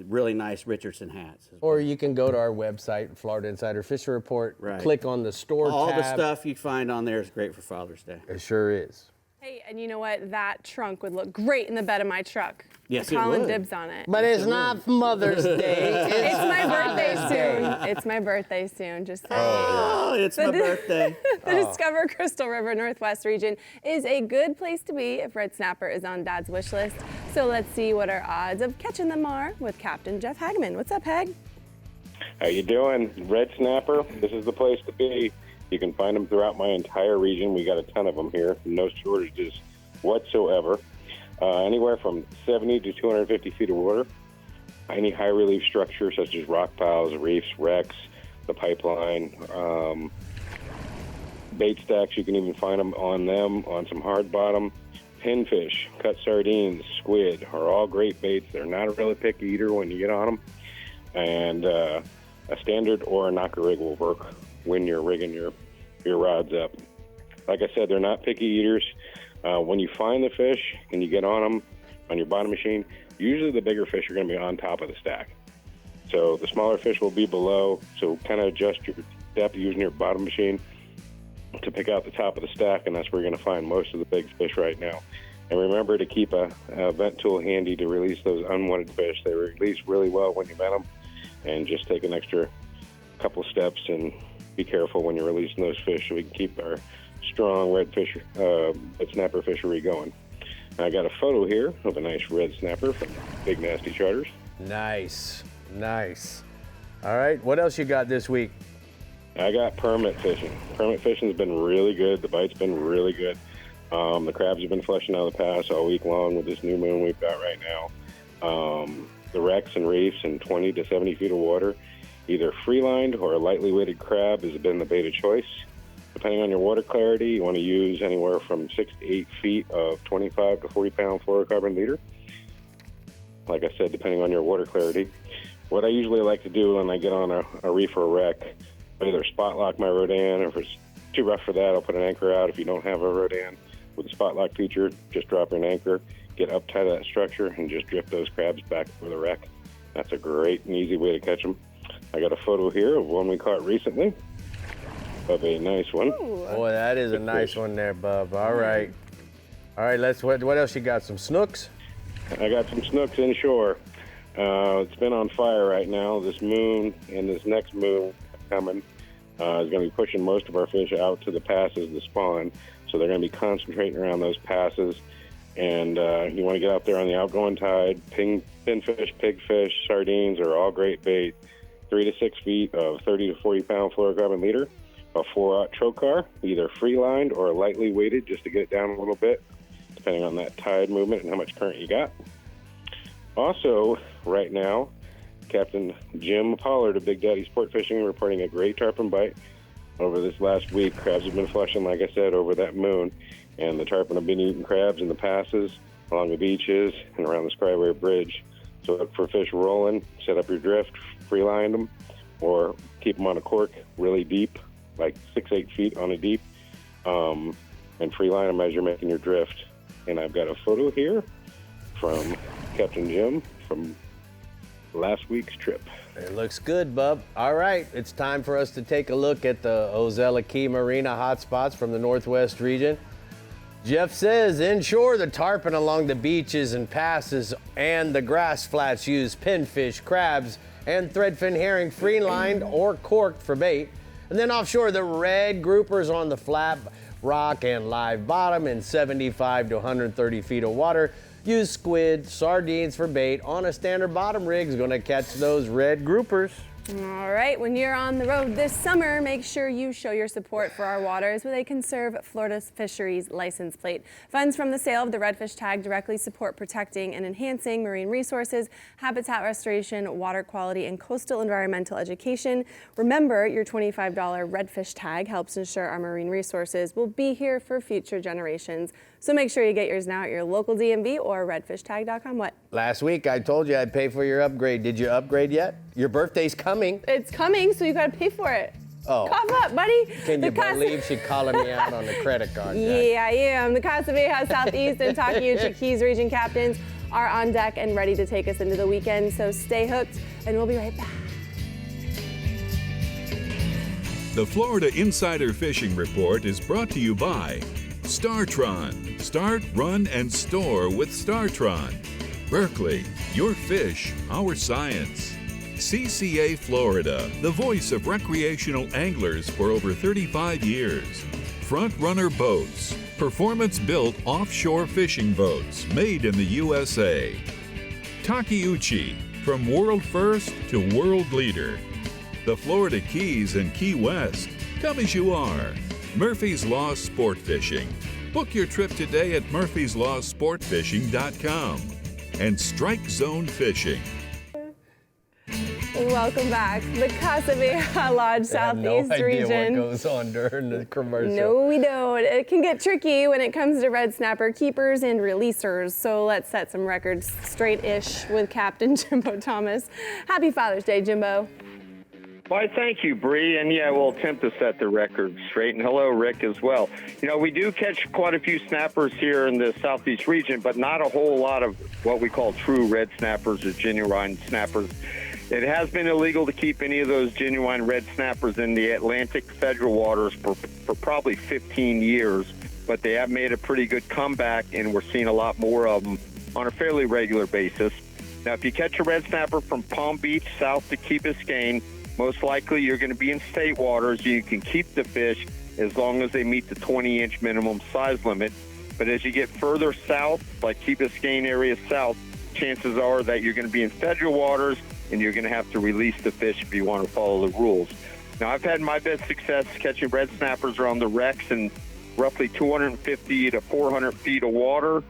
really nice Richardson hats. Or you can go to our website, Florida Insider Fishing Report, Right. click on the store All tab. the stuff you find on there is great for Father's Day. It sure is. Hey, and you know what? That trunk would look great in the bed of my truck. Yes, it Colin would. dibs on it. But it's not Mother's Day. It's my birthday soon. It's my birthday soon. Just saying. Oh, it's my birthday. The Discover Crystal River Northwest region is a good place to be if red snapper is on Dad's wish list. So let's see what our odds of catching them are with Captain Jeff Hagman. What's up, Hag? How you doing? Red snapper, this is the place to be. You can find them throughout my entire region. We got a ton of them here. No shortages whatsoever. Anywhere from 70 to 250 feet of water. Any high relief structure such as rock piles, reefs, wrecks, the pipeline, bait stacks, you can even find them on some hard bottom. Pinfish, cut sardines, squid are all great baits. They're not a really picky eater when you get on them. And a standard or a knocker rig will work when you're rigging your rods up. Like I said, they're not picky eaters. When you find the fish and you get on them on your bottom machine, usually the bigger fish are going to be on top of the stack. So the smaller fish will be below, so kind of adjust your depth using your bottom machine to pick out the top of the stack, and that's where you're going to find most of the big fish right now. And remember to keep a vent tool handy to release those unwanted fish. They release really well when you vet them, and just take an extra couple steps and be careful when you're releasing those fish so we can keep our strong red snapper fishery going. I got a photo here of a nice red snapper from Big Nasty Charters. Nice, nice. All right, what else you got this week? I got permit fishing. Permit fishing's been really good. The bite's been really good. The crabs have been flushing out of the pass all week long with this new moon we've got right now. The wrecks and reefs in 20 to 70 feet of water, either free-lined or a lightly weighted crab has been the bait of choice. Depending on your water clarity, you want to use anywhere from 6 to 8 feet of 25 to 40-pound fluorocarbon leader. Like I said, depending on your water clarity. What I usually like to do when I get on a reef or a wreck, either spot lock my Rodan, or if it's too rough for that, I'll put an anchor out. If you don't have a Rodan with a spot lock feature, just drop an anchor, get up tight to that structure, and just drift those crabs back over the wreck. That's a great and easy way to catch them. I got a photo here of one we caught recently, of a nice one. Boy, that is a nice one there, bub. All right. All right, what else you got? Some snooks? I got some snooks inshore. It's been on fire right now. This moon and this next moon coming is going to be pushing most of our fish out to the passes to spawn. So they're going to be concentrating around those passes. And you want to get out there on the outgoing tide. Pinfish, pigfish, sardines are all great bait. 3 to 6 feet of 30 to 40-pound fluorocarbon leader. A 4/0 trocar, either free-lined or lightly weighted just to get it down a little bit, depending on that tide movement and how much current you got. Also, right now, Captain Jim Pollard of Big Daddy Sport Fishing reporting a great tarpon bite over this last week. Crabs have been flushing, like I said, over that moon, and the tarpon have been eating crabs in the passes, along the beaches, and around the Skyway Bridge. So look for fish rolling, set up your drift, free-line them, or keep them on a cork really deep, like 6, 8 feet on a deep, and free-line them as you're making your drift. And I've got a photo here from Captain Jim from last week's trip. It looks good, bub. All right, it's time for us to take a look at the Ozella Key Marina hotspots from the Northwest region. Jeff says inshore, the tarpon along the beaches and passes and the grass flats use pinfish, crabs, and threadfin herring free-lined or corked for bait. And then offshore, the red groupers on the flat rock and live bottom in 75 to 130 feet of water. Use squid, sardines for bait on a standard bottom rig is going to catch those red groupers. All right, when you're on the road this summer, make sure you show your support for our waters with a Conserve Florida Fisheries license plate. Funds from the sale of the redfish tag directly support protecting and enhancing marine resources, habitat restoration, water quality, and coastal environmental education. Remember, your $25 redfish tag helps ensure our marine resources will be here for future generations. So make sure you get yours now at your local DMV or redfishtag.com. What? Last week, I told you I'd pay for your upgrade. Did you upgrade yet? Your birthday's coming. It's coming, so you got to pay for it. Oh. Cough up, buddy. Can you believe she's calling me out on the credit card? Yeah, I am. The Casa Vieja Southeast and Takeuchi Keys region captains are on deck and ready to take us into the weekend, so stay hooked, and we'll be right back. The Florida Insider Fishing Report is brought to you by StarTron. Start, run, and store with StarTron. Berkeley, your fish, our science. CCA Florida, the voice of recreational anglers for over 35 years. Front Runner Boats, performance-built offshore fishing boats made in the USA. Takeuchi, from world first to world leader. The Florida Keys and Key West, come as you are. Murphy's Law Sport Fishing. Book your trip today at murphyslawsportfishing.com. And Strike Zone Fishing. Welcome back. The Casa Vieja Lodge Southeast region. I have no idea what goes on during the commercial. No, we don't. It can get tricky when it comes to red snapper keepers and releasers. So let's set some records straight-ish with Captain Jimbo Thomas. Happy Father's Day, Jimbo. Why, thank you, Bree. And yeah, we'll attempt to set the record straight. And hello, Rick, as well. You know, we do catch quite a few snappers here in the Southeast region, but not a whole lot of what we call true red snappers or genuine snappers. It has been illegal to keep any of those genuine red snappers in the Atlantic federal waters for probably 15 years, but they have made a pretty good comeback, and we're seeing a lot more of them on a fairly regular basis. Now, if you catch a red snapper from Palm Beach south to Key Biscayne, most likely you're going to be in state waters. You can keep the fish as long as they meet the 20-inch minimum size limit. But as you get further south, like Key Biscayne area south, chances are that you're going to be in federal waters, and you're going to have to release the fish if you want to follow the rules. Now, I've had my best success catching red snappers around the wrecks in roughly 250 to 400 feet of water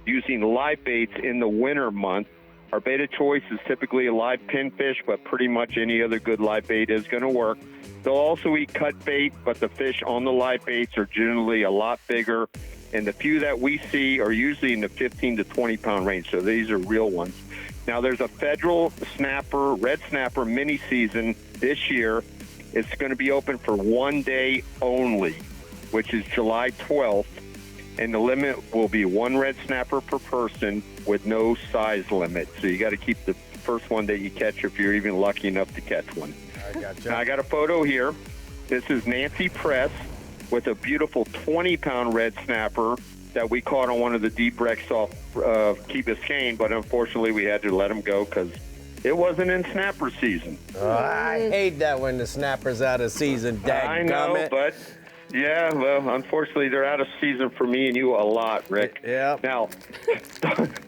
using live baits in the winter month. Our bait of choice is typically a live pinfish, but pretty much any other good live bait is going to work. They'll also eat cut bait, but the fish on the live baits are generally a lot bigger, and the few that we see are usually in the 15 to 20-pound range, so these are real ones. Now, there's a federal snapper, red snapper mini season this year. It's going to be open for 1 day only, which is July 12th. And the limit will be one red snapper per person with no size limit. So you got to keep the first one that you catch if you're even lucky enough to catch one. I gotcha. Now, I got a photo here. This is Nancy Press with a beautiful 20-pound red snapper that we caught on one of the deep wrecks off Key Biscayne, but unfortunately we had to let him go because it wasn't in snapper season. I hate that when the snapper's out of season. I know, but... yeah, well, unfortunately, they're out of season for me and you a lot, Rick. Yeah. Now,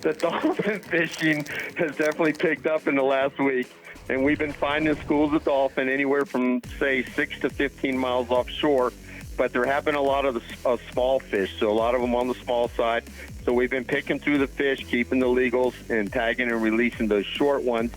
the dolphin fishing has definitely picked up in the last week, and we've been finding schools of dolphin anywhere from, say, 6 to 15 miles offshore, but there have been a lot of small fish, so a lot of them on the small side. So we've been picking through the fish, keeping the legals, and tagging and releasing those short ones.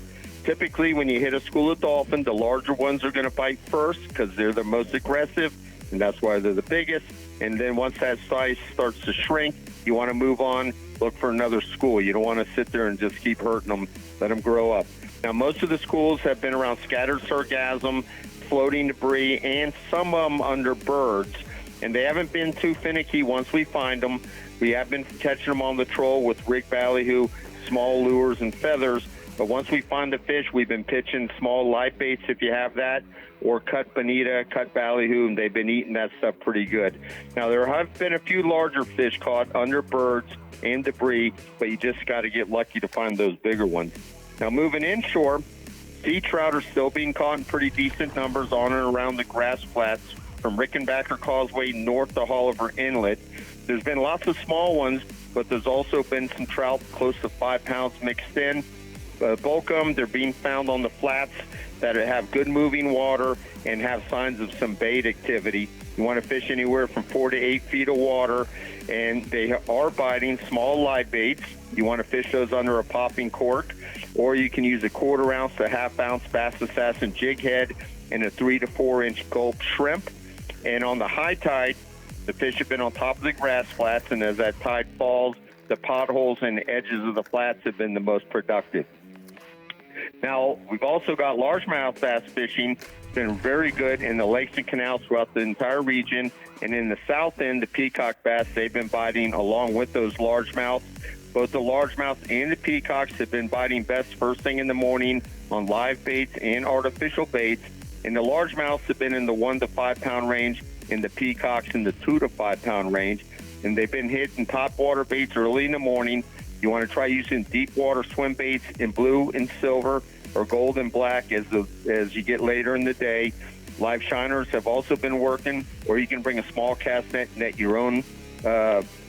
Typically, when you hit a school of dolphin, the larger ones are going to bite first because they're the most aggressive, and that's why they're the biggest. And then once that size starts to shrink, you want to move on, look for another school. You don't want to sit there and just keep hurting them, let them grow up. Now, most of the schools have been around scattered sargassum, floating debris, and some of them under birds. And they haven't been too finicky once we find them. We have been catching them on the troll with rig ballyhoo, small lures, and feathers. But once we find the fish, we've been pitching small live baits if you have that, or cut bonita, cut ballyhoo, and they've been eating that stuff pretty good. Now, there have been a few larger fish caught under birds and debris, but you just got to get lucky to find those bigger ones. Now, moving inshore, Sea trout are still being caught in pretty decent numbers on and around the grass flats from Rickenbacker Causeway north to Holliver Inlet. There's been lots of small ones, but there's also been some trout close to 5 pounds mixed in. Bulk of them, they're being found on the flats that have good moving water and have signs of some bait activity. You want to fish anywhere from 4 to 8 feet of water, and they are biting small live baits. You want to fish those under a popping cork, or you can use a 1/4 ounce to 1/2 ounce Bass Assassin jig head and a 3 to 4 inch gulp shrimp. And on the high tide, the fish have been on top of the grass flats, and as that tide falls, the potholes and the edges of the flats have been the most productive. Now, we've also got largemouth bass fishing. It's been very good in the lakes and canals throughout the entire region. And in the south end, the peacock bass, they've been biting along with those largemouths. Both the largemouths and the peacocks have been biting best first thing in the morning on live baits and artificial baits. And the largemouths have been in the 1 to 5 pound range, and the peacocks in the 2 to 5 pound range. And they've been hitting top water baits early in the morning. You want to try using deep water swim baits in blue and silver or gold and black as you get later in the day. Live shiners have also been working, or you can bring a small cast net and net your own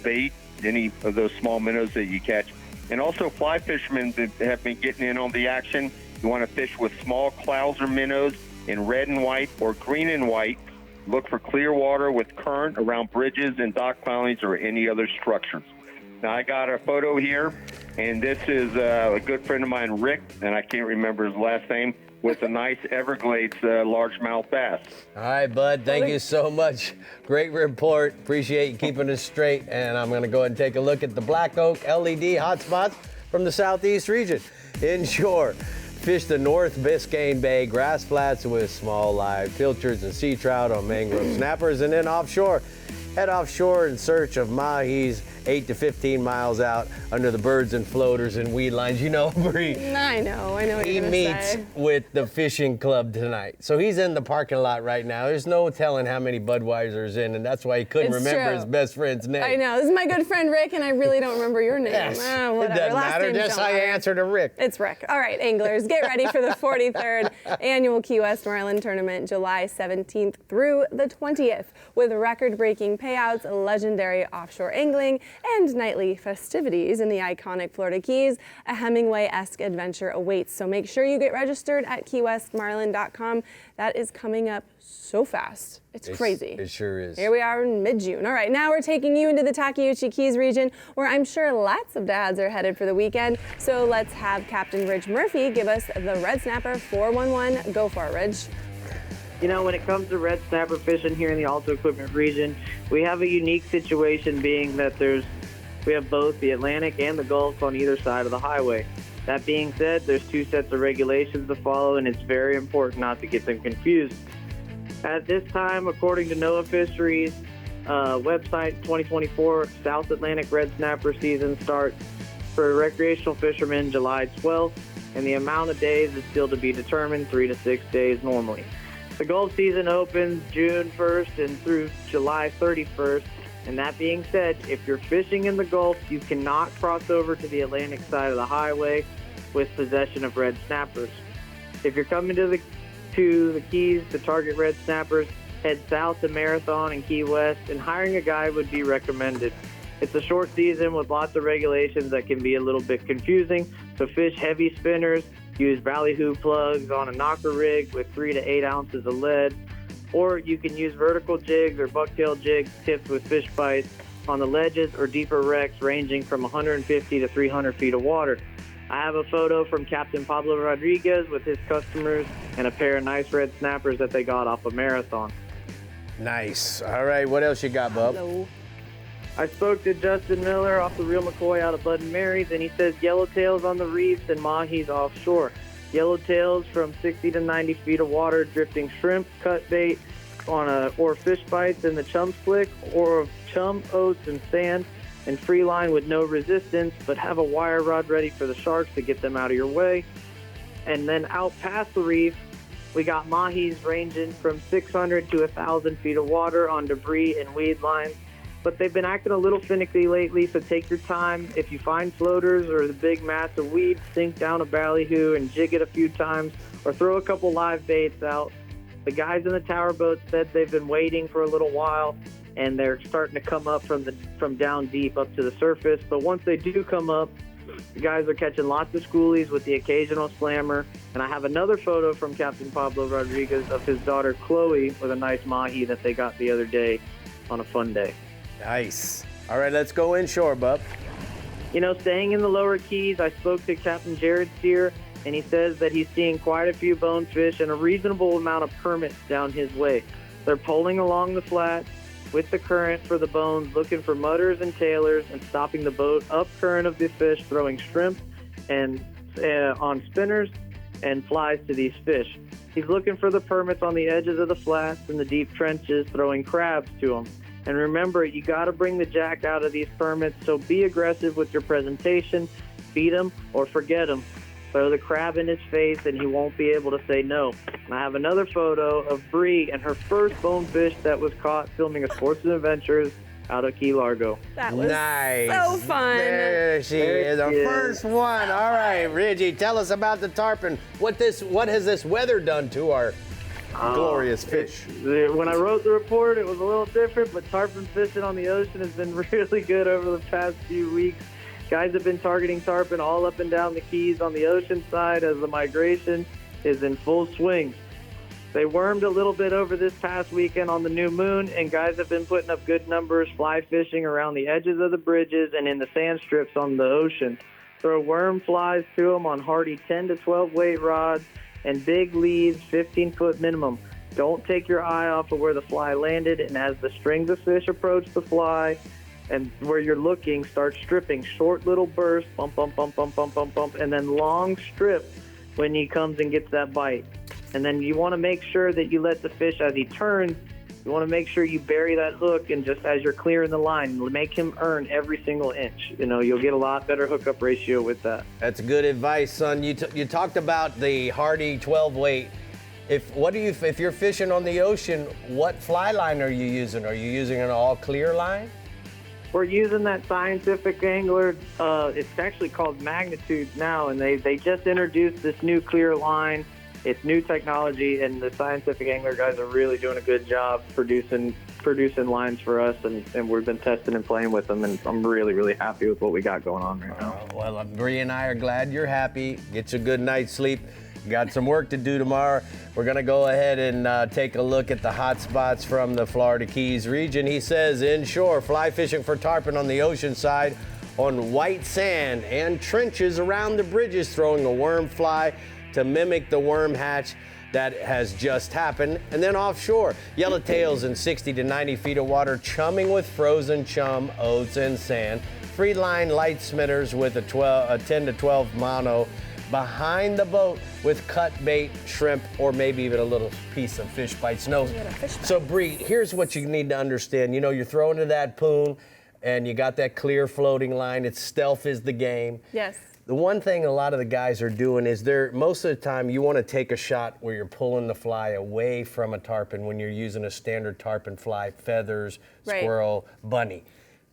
bait, any of those small minnows that you catch. And also fly fishermen that have been getting in on the action. You want to fish with small clouser minnows in red and white or green and white. Look for clear water with current around bridges and dock pilings or any other structures. Now, I got a photo here, and this is a good friend of mine, Rick, and I can't remember his last name, with a nice Everglades largemouth bass. All right, bud. Thank you so much. Great report. Appreciate you keeping us straight. And I'm going to go ahead and take a look at the Black Oak LED hotspots from the southeast region. Inshore, fish the North Biscayne Bay grass flats with small live pilchards and sea trout on mangrove snappers. And then offshore, head offshore in search of mahis 8 to 15 miles out under the birds and floaters and weed lines. You know, Bree. I know what He you're gonna meets say. with the fishing club tonight. So he's in the parking lot right now. There's no telling how many Budweiser's in, and that's why he couldn't It's remember true. his best friend's name. I know. This is my good friend Rick, and I really don't remember your name. Yes. Whatever. It doesn't Last matter. names That's don't how you matter. answer to Rick. It's Rick. All right, anglers, get ready for the 43rd annual Key West Marlin Tournament, July 17th through the 20th, with record-breaking payouts, legendary offshore angling, and nightly festivities in the iconic Florida Keys. A Hemingway-esque adventure awaits, so make sure you get registered at keywestmarlin.com. That is coming up so fast. It's crazy. It sure is. Here we are in mid-June. All right, now we're taking you into the Takeuchi Keys region, where I'm sure lots of dads are headed for the weekend. So let's have Captain Ridge Murphy give us the Red Snapper 411. Go for it, Ridge. You know, when it comes to red snapper fishing here in the Alto Equipment region, we have a unique situation being that we have both the Atlantic and the Gulf on either side of the highway. That being said, there's 2 sets of regulations to follow, and it's very important not to get them confused. At this time, according to NOAA Fisheries website, 2024 South Atlantic red snapper season starts for recreational fishermen July 12th, and the amount of days is still to be determined, 3 to 6 days normally. The Gulf season opens June 1st and through July 31st. And that being said, if you're fishing in the Gulf, you cannot cross over to the Atlantic side of the highway with possession of red snappers. If you're coming to the Keys to target red snappers, head south to Marathon and Key West, and hiring a guide would be recommended. It's a short season with lots of regulations that can be a little bit confusing, so fish heavy spinners, use ballyhoo plugs on a knocker rig with 3 to 8 ounces of lead, or you can use vertical jigs or bucktail jigs tipped with fish bites on the ledges or deeper wrecks ranging from 150 to 300 feet of water. I have a photo from Captain Pablo Rodriguez with his customers and a pair of nice red snappers that they got off a Marathon. Nice. All right, what else you got, bub? Hello. I spoke to Justin Miller off the Real McCoy out of Bud and Mary's, and he says yellowtails on the reefs and mahis offshore. Yellowtails from 60 to 90 feet of water, drifting shrimp, cut bait or fish bites in the chum slick, or chum, oats, and sand, and free line with no resistance, but have a wire rod ready for the sharks to get them out of your way. And then out past the reef, we got mahis ranging from 600 to 1,000 feet of water on debris and weed lines. but they've been acting a little finicky lately, so take your time. If you find floaters or the big mass of weed, sink down a ballyhoo and jig it a few times, or throw a couple live baits out. The guys in the tower boat said they've been waiting for a little while, and they're starting to come up from down deep up to the surface. But once they do come up, the guys are catching lots of schoolies with the occasional slammer. And I have another photo from Captain Pablo Rodriguez of his daughter Chloe with a nice mahi that they got the other day on a fun day. Nice. All right, let's go inshore, bub. You know, staying in the lower keys, I spoke to Captain Jared Steer, and he says that he's seeing quite a few bonefish and a reasonable amount of permits down his way. They're pulling along the flats with the current for the bones, looking for mudders and tailors, and stopping the boat up current of the fish, throwing shrimp and on spinners and flies to these fish. He's looking for the permits on the edges of the flats and the deep trenches, throwing crabs to them. And remember, you got to bring the jack out of these permits, so be aggressive with your presentation, feed him or forget him. Throw the crab in his face and he won't be able to say no. And I have another photo of Bree and her first bonefish that was caught filming a Sports and Adventures out of Key Largo. That was nice. so fun. There she is, our first one. All right, Reggie, tell us about the tarpon. What has this weather done to our glorious fish? When I wrote the report, it was a little different, but tarpon fishing on the ocean has been really good over the past few weeks. Guys have been targeting tarpon all up and down the Keys on the ocean side as the migration is in full swing. They wormed a little bit over this past weekend on the new moon, and guys have been putting up good numbers fly fishing around the edges of the bridges and in the sand strips on the ocean. Throw worm flies to them on hardy 10 to 12 weight rods and big leads, 15-foot minimum. Don't take your eye off of where the fly landed, and as the strings of fish approach the fly, and where you're looking, start stripping short little bursts, bump, bump, bump, bump, bump, bump, bump, and then long strip when he comes and gets that bite. And then you want to make sure that you let the fish, as he turns, you want to make sure you bury that hook, and just as you're clearing the line, make him earn every single inch. You know, you'll get a lot better hookup ratio with that. That's good advice, son. You talked about the hardy 12 weight. If you're fishing on the ocean, what fly line are you using? Are you using an all clear line? We're using that Scientific Angler. It's actually called Magnitude now, and they just introduced this new clear line. It's new technology, and the Scientific Angler guys are really doing a good job producing lines for us, and we've been testing and playing with them, and I'm really, really happy with what we got going on right now. Well, Bree and I are glad you're happy. Get you a good night's sleep. Got some work to do tomorrow. We're going to go ahead and take a look at the hot spots from the Florida Keys region. He says inshore, fly fishing for tarpon on the ocean side on white sand and trenches around the bridges, throwing a worm fly to mimic the worm hatch that has just happened. And then offshore, yellowtails in 60 to 90 feet of water, chumming with frozen chum, oats, and sand. Free line light smitters with a 10 to 12 mono behind the boat with cut bait, shrimp, or maybe even a little piece of fish bites. No. So Bree, here's what you need to understand. You know, you're throwing to that poon and you got that clear floating line. It's stealth is the game. Yes. The one thing a lot of the guys are doing is most of the time you want to take a shot where you're pulling the fly away from a tarpon when you're using a standard tarpon fly, feathers, squirrel, bunny.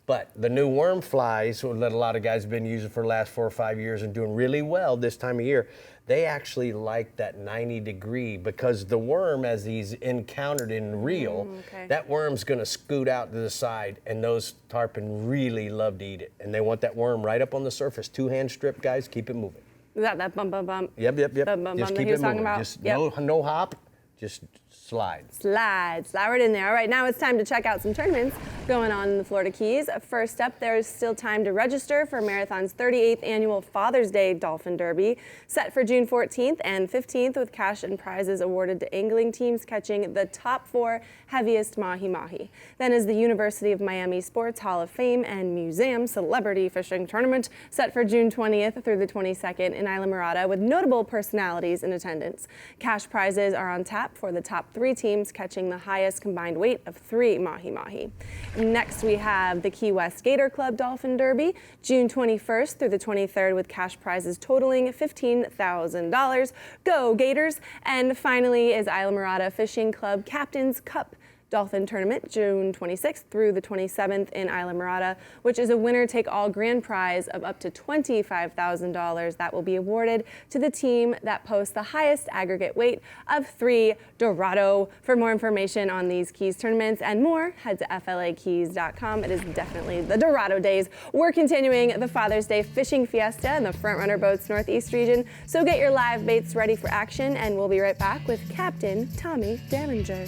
But the new worm flies that a lot of guys have been using for the last 4 or 5 years and doing really well this time of year, they actually like that 90-degree because the worm, as he's encountered in real, that worm's going to scoot out to the side, and those tarpon really love to eat it. And they want that worm right up on the surface. Two-hand strip, guys, keep it moving. Is that bump, bump, bump? Yep. The bump, Just bump keep that he was it talking moving. about? Just no hop, just slide. Slide right in there. All right, now it's time to check out some tournaments going on in the Florida Keys. First up, there's still time to register for Marathon's 38th annual Father's Day Dolphin Derby, set for June 14th and 15th, with cash and prizes awarded to angling teams catching the top 4 heaviest mahi-mahi. Then is the University of Miami Sports Hall of Fame and Museum Celebrity Fishing Tournament, set for June 20th through the 22nd in Islamorada, with notable personalities in attendance. Cash prizes are on tap for the top 3 teams catching the highest combined weight of 3 mahi-mahi. Next, we have the Key West Gator Club Dolphin Derby, June 21st through the 23rd, with cash prizes totaling $15,000. Go Gators! And finally is Islamorada Fishing Club Captain's Cup Dolphin Tournament, June 26th through the 27th in Isla Mirada, which is a winner-take-all grand prize of up to $25,000 that will be awarded to the team that posts the highest aggregate weight of 3 Dorado. For more information on these Keys tournaments and more, head to flakeys.com. It is definitely the Dorado days. We're continuing the Father's Day fishing fiesta in the Front Runner Boats Northeast region, so get your live baits ready for action, and we'll be right back with Captain Tommy Derringer.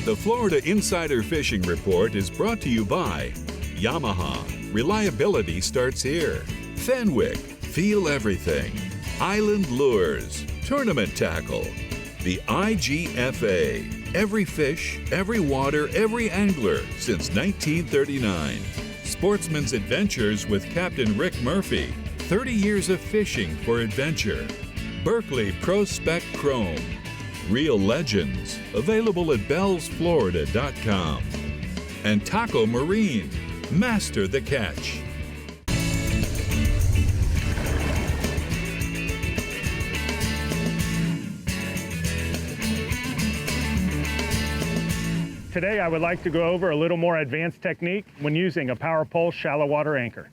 The Florida Insider Fishing Report is brought to you by Yamaha. Reliability starts here. Fenwick. Feel everything. Island Lures. Tournament Tackle. The IGFA. Every fish, every water, every angler since 1939. Sportsman's Adventures with Captain Rick Murphy. 30 years of fishing for adventure. Berkeley Pro Spec Chrome. Real Legends, available at bellsflorida.com. And Taco Marine, master the catch. Today I would like to go over a little more advanced technique when using a power pole shallow water anchor.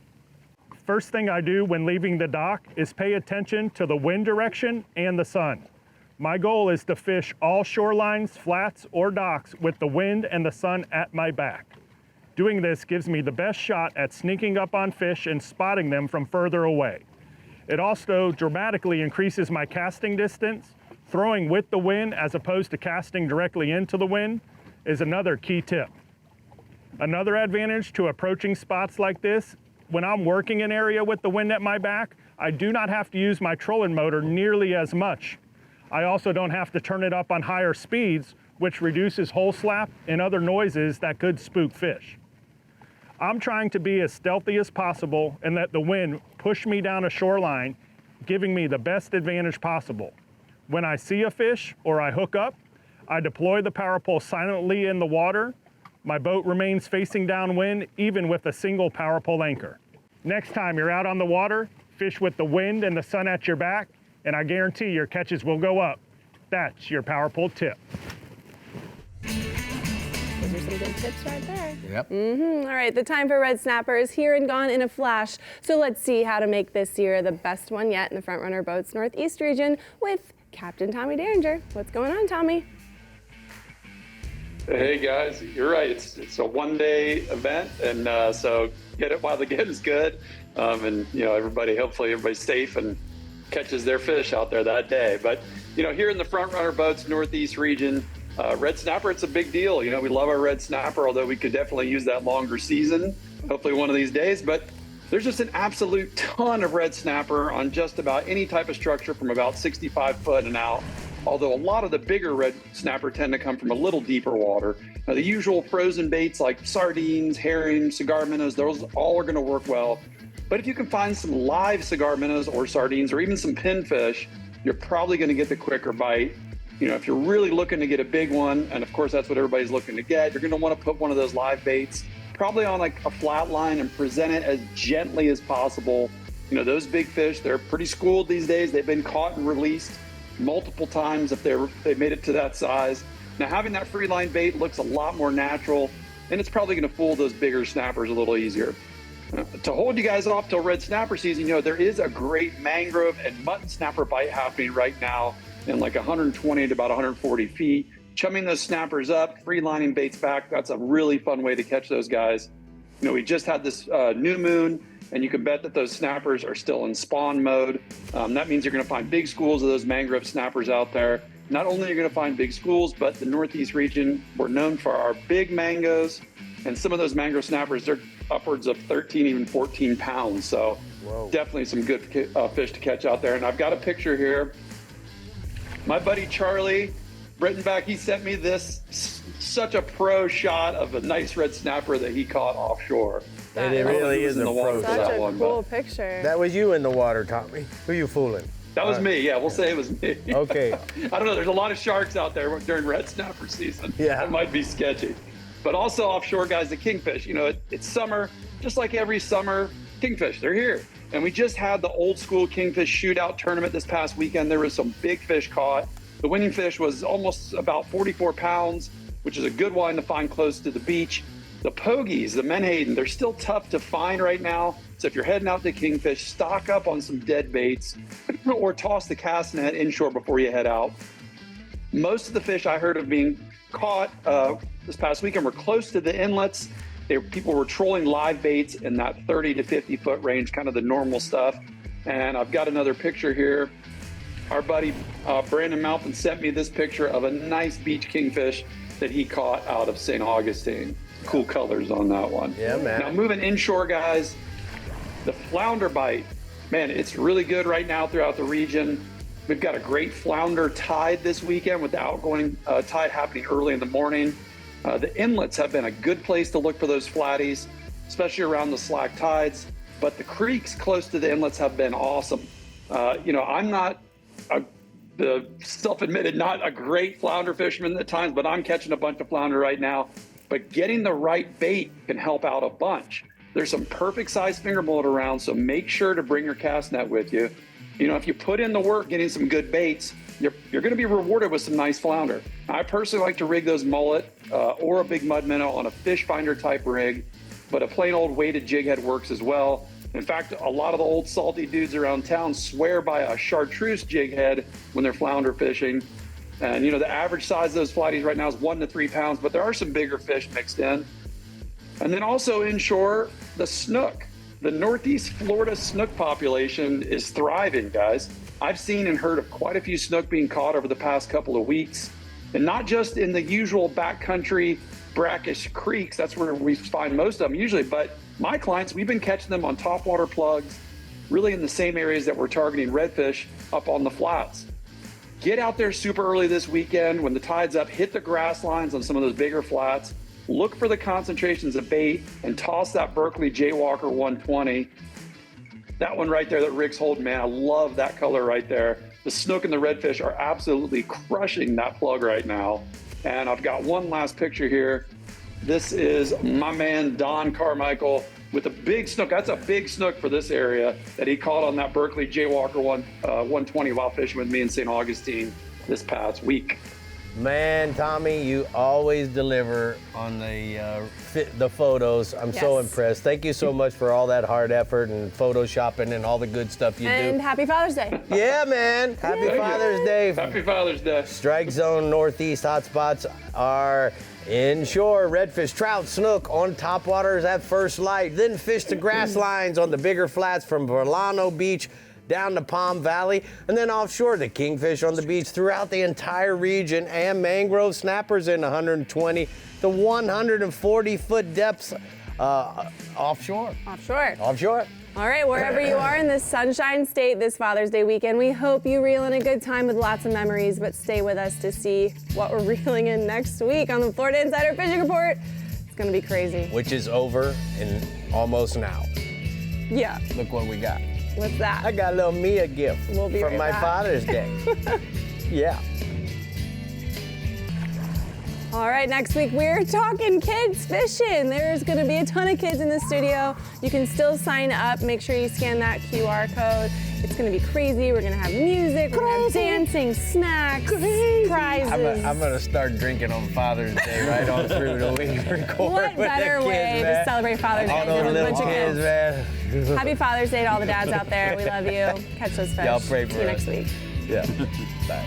First thing I do when leaving the dock is pay attention to the wind direction and the sun. My goal is to fish all shorelines, flats, or docks with the wind and the sun at my back. Doing this gives me the best shot at sneaking up on fish and spotting them from further away. It also dramatically increases my casting distance. Throwing with the wind as opposed to casting directly into the wind is another key tip. Another advantage to approaching spots like this, when I'm working an area with the wind at my back, I do not have to use my trolling motor nearly as much. I also don't have to turn it up on higher speeds, which reduces hole slap and other noises that could spook fish. I'm trying to be as stealthy as possible and let the wind push me down a shoreline, giving me the best advantage possible. When I see a fish or I hook up, I deploy the power pole silently in the water. My boat remains facing downwind, even with a single power pole anchor. Next time you're out on the water, fish with the wind and the sun at your back, and I guarantee your catches will go up. That's your power pole tip. Those are some good tips right there. Yep. All right, the time for red snapper is here and gone in a flash. So let's see how to make this year the best one yet in the Front Runner Boats Northeast region with Captain Tommy Derringer. What's going on, Tommy? Hey guys, you're right. It's a one-day event, and so get it while the getting's good. And hopefully everybody's safe and catches their fish out there that day. But here in the Front Runner Boats Northeast region, red snapper, it's a big deal. We love our red snapper, although we could definitely use that longer season, hopefully one of these days. But there's just an absolute ton of red snapper on just about any type of structure from about 65 foot and out. Although a lot of the bigger red snapper tend to come from a little deeper water. Now, the usual frozen baits like sardines, herring, cigar minnows, those all are going to work well. But if you can find some live cigar minnows or sardines or even some pinfish, you're probably going to get the quicker bite. If you're really looking to get a big one, and of course that's what everybody's looking to get, you're going to want to put one of those live baits probably on like a flat line and present it as gently as possible. Those big fish, they're pretty schooled these days. They've been caught and released multiple times if they made it to that size. Now, having that free line bait looks a lot more natural, and it's probably going to fool those bigger snappers a little easier. To hold you guys off till red snapper season, there is a great mangrove and mutton snapper bite happening right now in like 120 to about 140 feet. Chumming those snappers up, free lining baits back, that's a really fun way to catch those guys. We just had this new moon, and you can bet that those snappers are still in spawn mode. That means you're going to find big schools of those mangrove snappers out there. Not only are you going to find big schools, but the Northeast region, we're known for our big mangoes, and some of those mangrove snappers, they're upwards of 13, even 14 pounds. So definitely some good fish to catch out there. And I've got a picture here. My buddy Charlie Brittenbach, he sent me this, such a pro shot of a nice red snapper that he caught offshore. And it really is a pro shot. Such a cool picture. That was you in the water, Tommy. Who you fooling? That was me, yeah, we'll say it was me. Okay. I don't know, there's a lot of sharks out there during red snapper season. Yeah. It might be sketchy. But also offshore, guys, the kingfish, it's summer, just like every summer, kingfish, they're here. And we just had the old school kingfish shootout tournament this past weekend. There was some big fish caught. The winning fish was almost about 44 pounds, which is a good one to find close to the beach. The pogies, the menhaden, they're still tough to find right now. So if you're heading out to kingfish, stock up on some dead baits or toss the cast net inshore before you head out. Most of the fish I heard of being caught this past weekend were close to the inlets. People were trolling live baits in that 30 to 50 foot range, kind of the normal stuff. And I've got another picture here. Our buddy Brandon Malpin sent me this picture of a nice beach kingfish that he caught out of St. Augustine. Cool colors on that one. Yeah, man. Now moving inshore, guys, the flounder bite, man, it's really good right now throughout the region. We've got a great flounder tide this weekend with the outgoing tide happening early in the morning. The inlets have been a good place to look for those flatties, especially around the slack tides. But the creeks close to the inlets have been awesome. I'm not the self-admitted not a great flounder fisherman at times, but I'm catching a bunch of flounder right now. But getting the right bait can help out a bunch. There's some perfect size finger mullet around, so make sure to bring your cast net with you. If you put in the work getting some good baits, you're going to be rewarded with some nice flounder. I personally like to rig those mullet or a big mud minnow on a fish finder type rig, but a plain old weighted jig head works as well. In fact, a lot of the old salty dudes around town swear by a chartreuse jig head when they're flounder fishing. And the average size of those flatties right now is 1 to 3 pounds, but there are some bigger fish mixed in. And then also inshore, the snook. The Northeast Florida snook population is thriving, guys. I've seen and heard of quite a few snook being caught over the past couple of weeks. And not just in the usual backcountry brackish creeks, that's where we find most of them usually, but my clients, we've been catching them on topwater plugs, really in the same areas that we're targeting redfish up on the flats. Get out there super early this weekend when the tide's up, hit the grass lines on some of those bigger flats, look for the concentrations of bait, and toss that Berkeley Jaywalker 120. That one right there that Rick's holding, man, I love that color right there. The snook and the redfish are absolutely crushing that plug right now. And I've got one last picture here. This is my man, Don Carmichael, with a big snook. That's a big snook for this area that he caught on that Berkeley Jaywalker 120 while fishing with me in St. Augustine this past week. Man, Tommy, you always deliver on the photos. I'm so impressed. Thank you so much for all that hard effort and photoshopping and all the good stuff you do. And happy Father's Day. Yeah, man. Happy Father's Day. Happy Father's Day. Strike zone northeast hotspots are inshore, redfish, trout, snook on topwaters at first light. Then fish the grass lines on the bigger flats from Verlano Beach down to Palm Valley, and then offshore, the kingfish on the beach throughout the entire region, and mangrove snappers in 120 to 140 foot depths offshore. Offshore. All right, wherever you are in this Sunshine State this Father's Day weekend, we hope you reel in a good time with lots of memories, but stay with us to see what we're reeling in next week on the Florida Insider Fishing Report. It's gonna be crazy. Which is over in almost now. Yeah. Look what we got. What's that? I got a little Mia gift from right my back. Father's Day. Yeah. All right, next week we're talking kids fishing. There's gonna be a ton of kids in the studio. You can still sign up. Make sure you scan that QR code. It's gonna be crazy. We're gonna have music, we're gonna have dancing, snacks, prizes. I'm gonna start drinking on Father's Day right on through the week. Record What with better the kids, way man. to celebrate Father's Day All than those with a little bunch of kids, kids? man. Happy Father's Day to all the dads out there. We love you. Catch those fish. Y'all pray for See you us. next week. Yeah. Bye.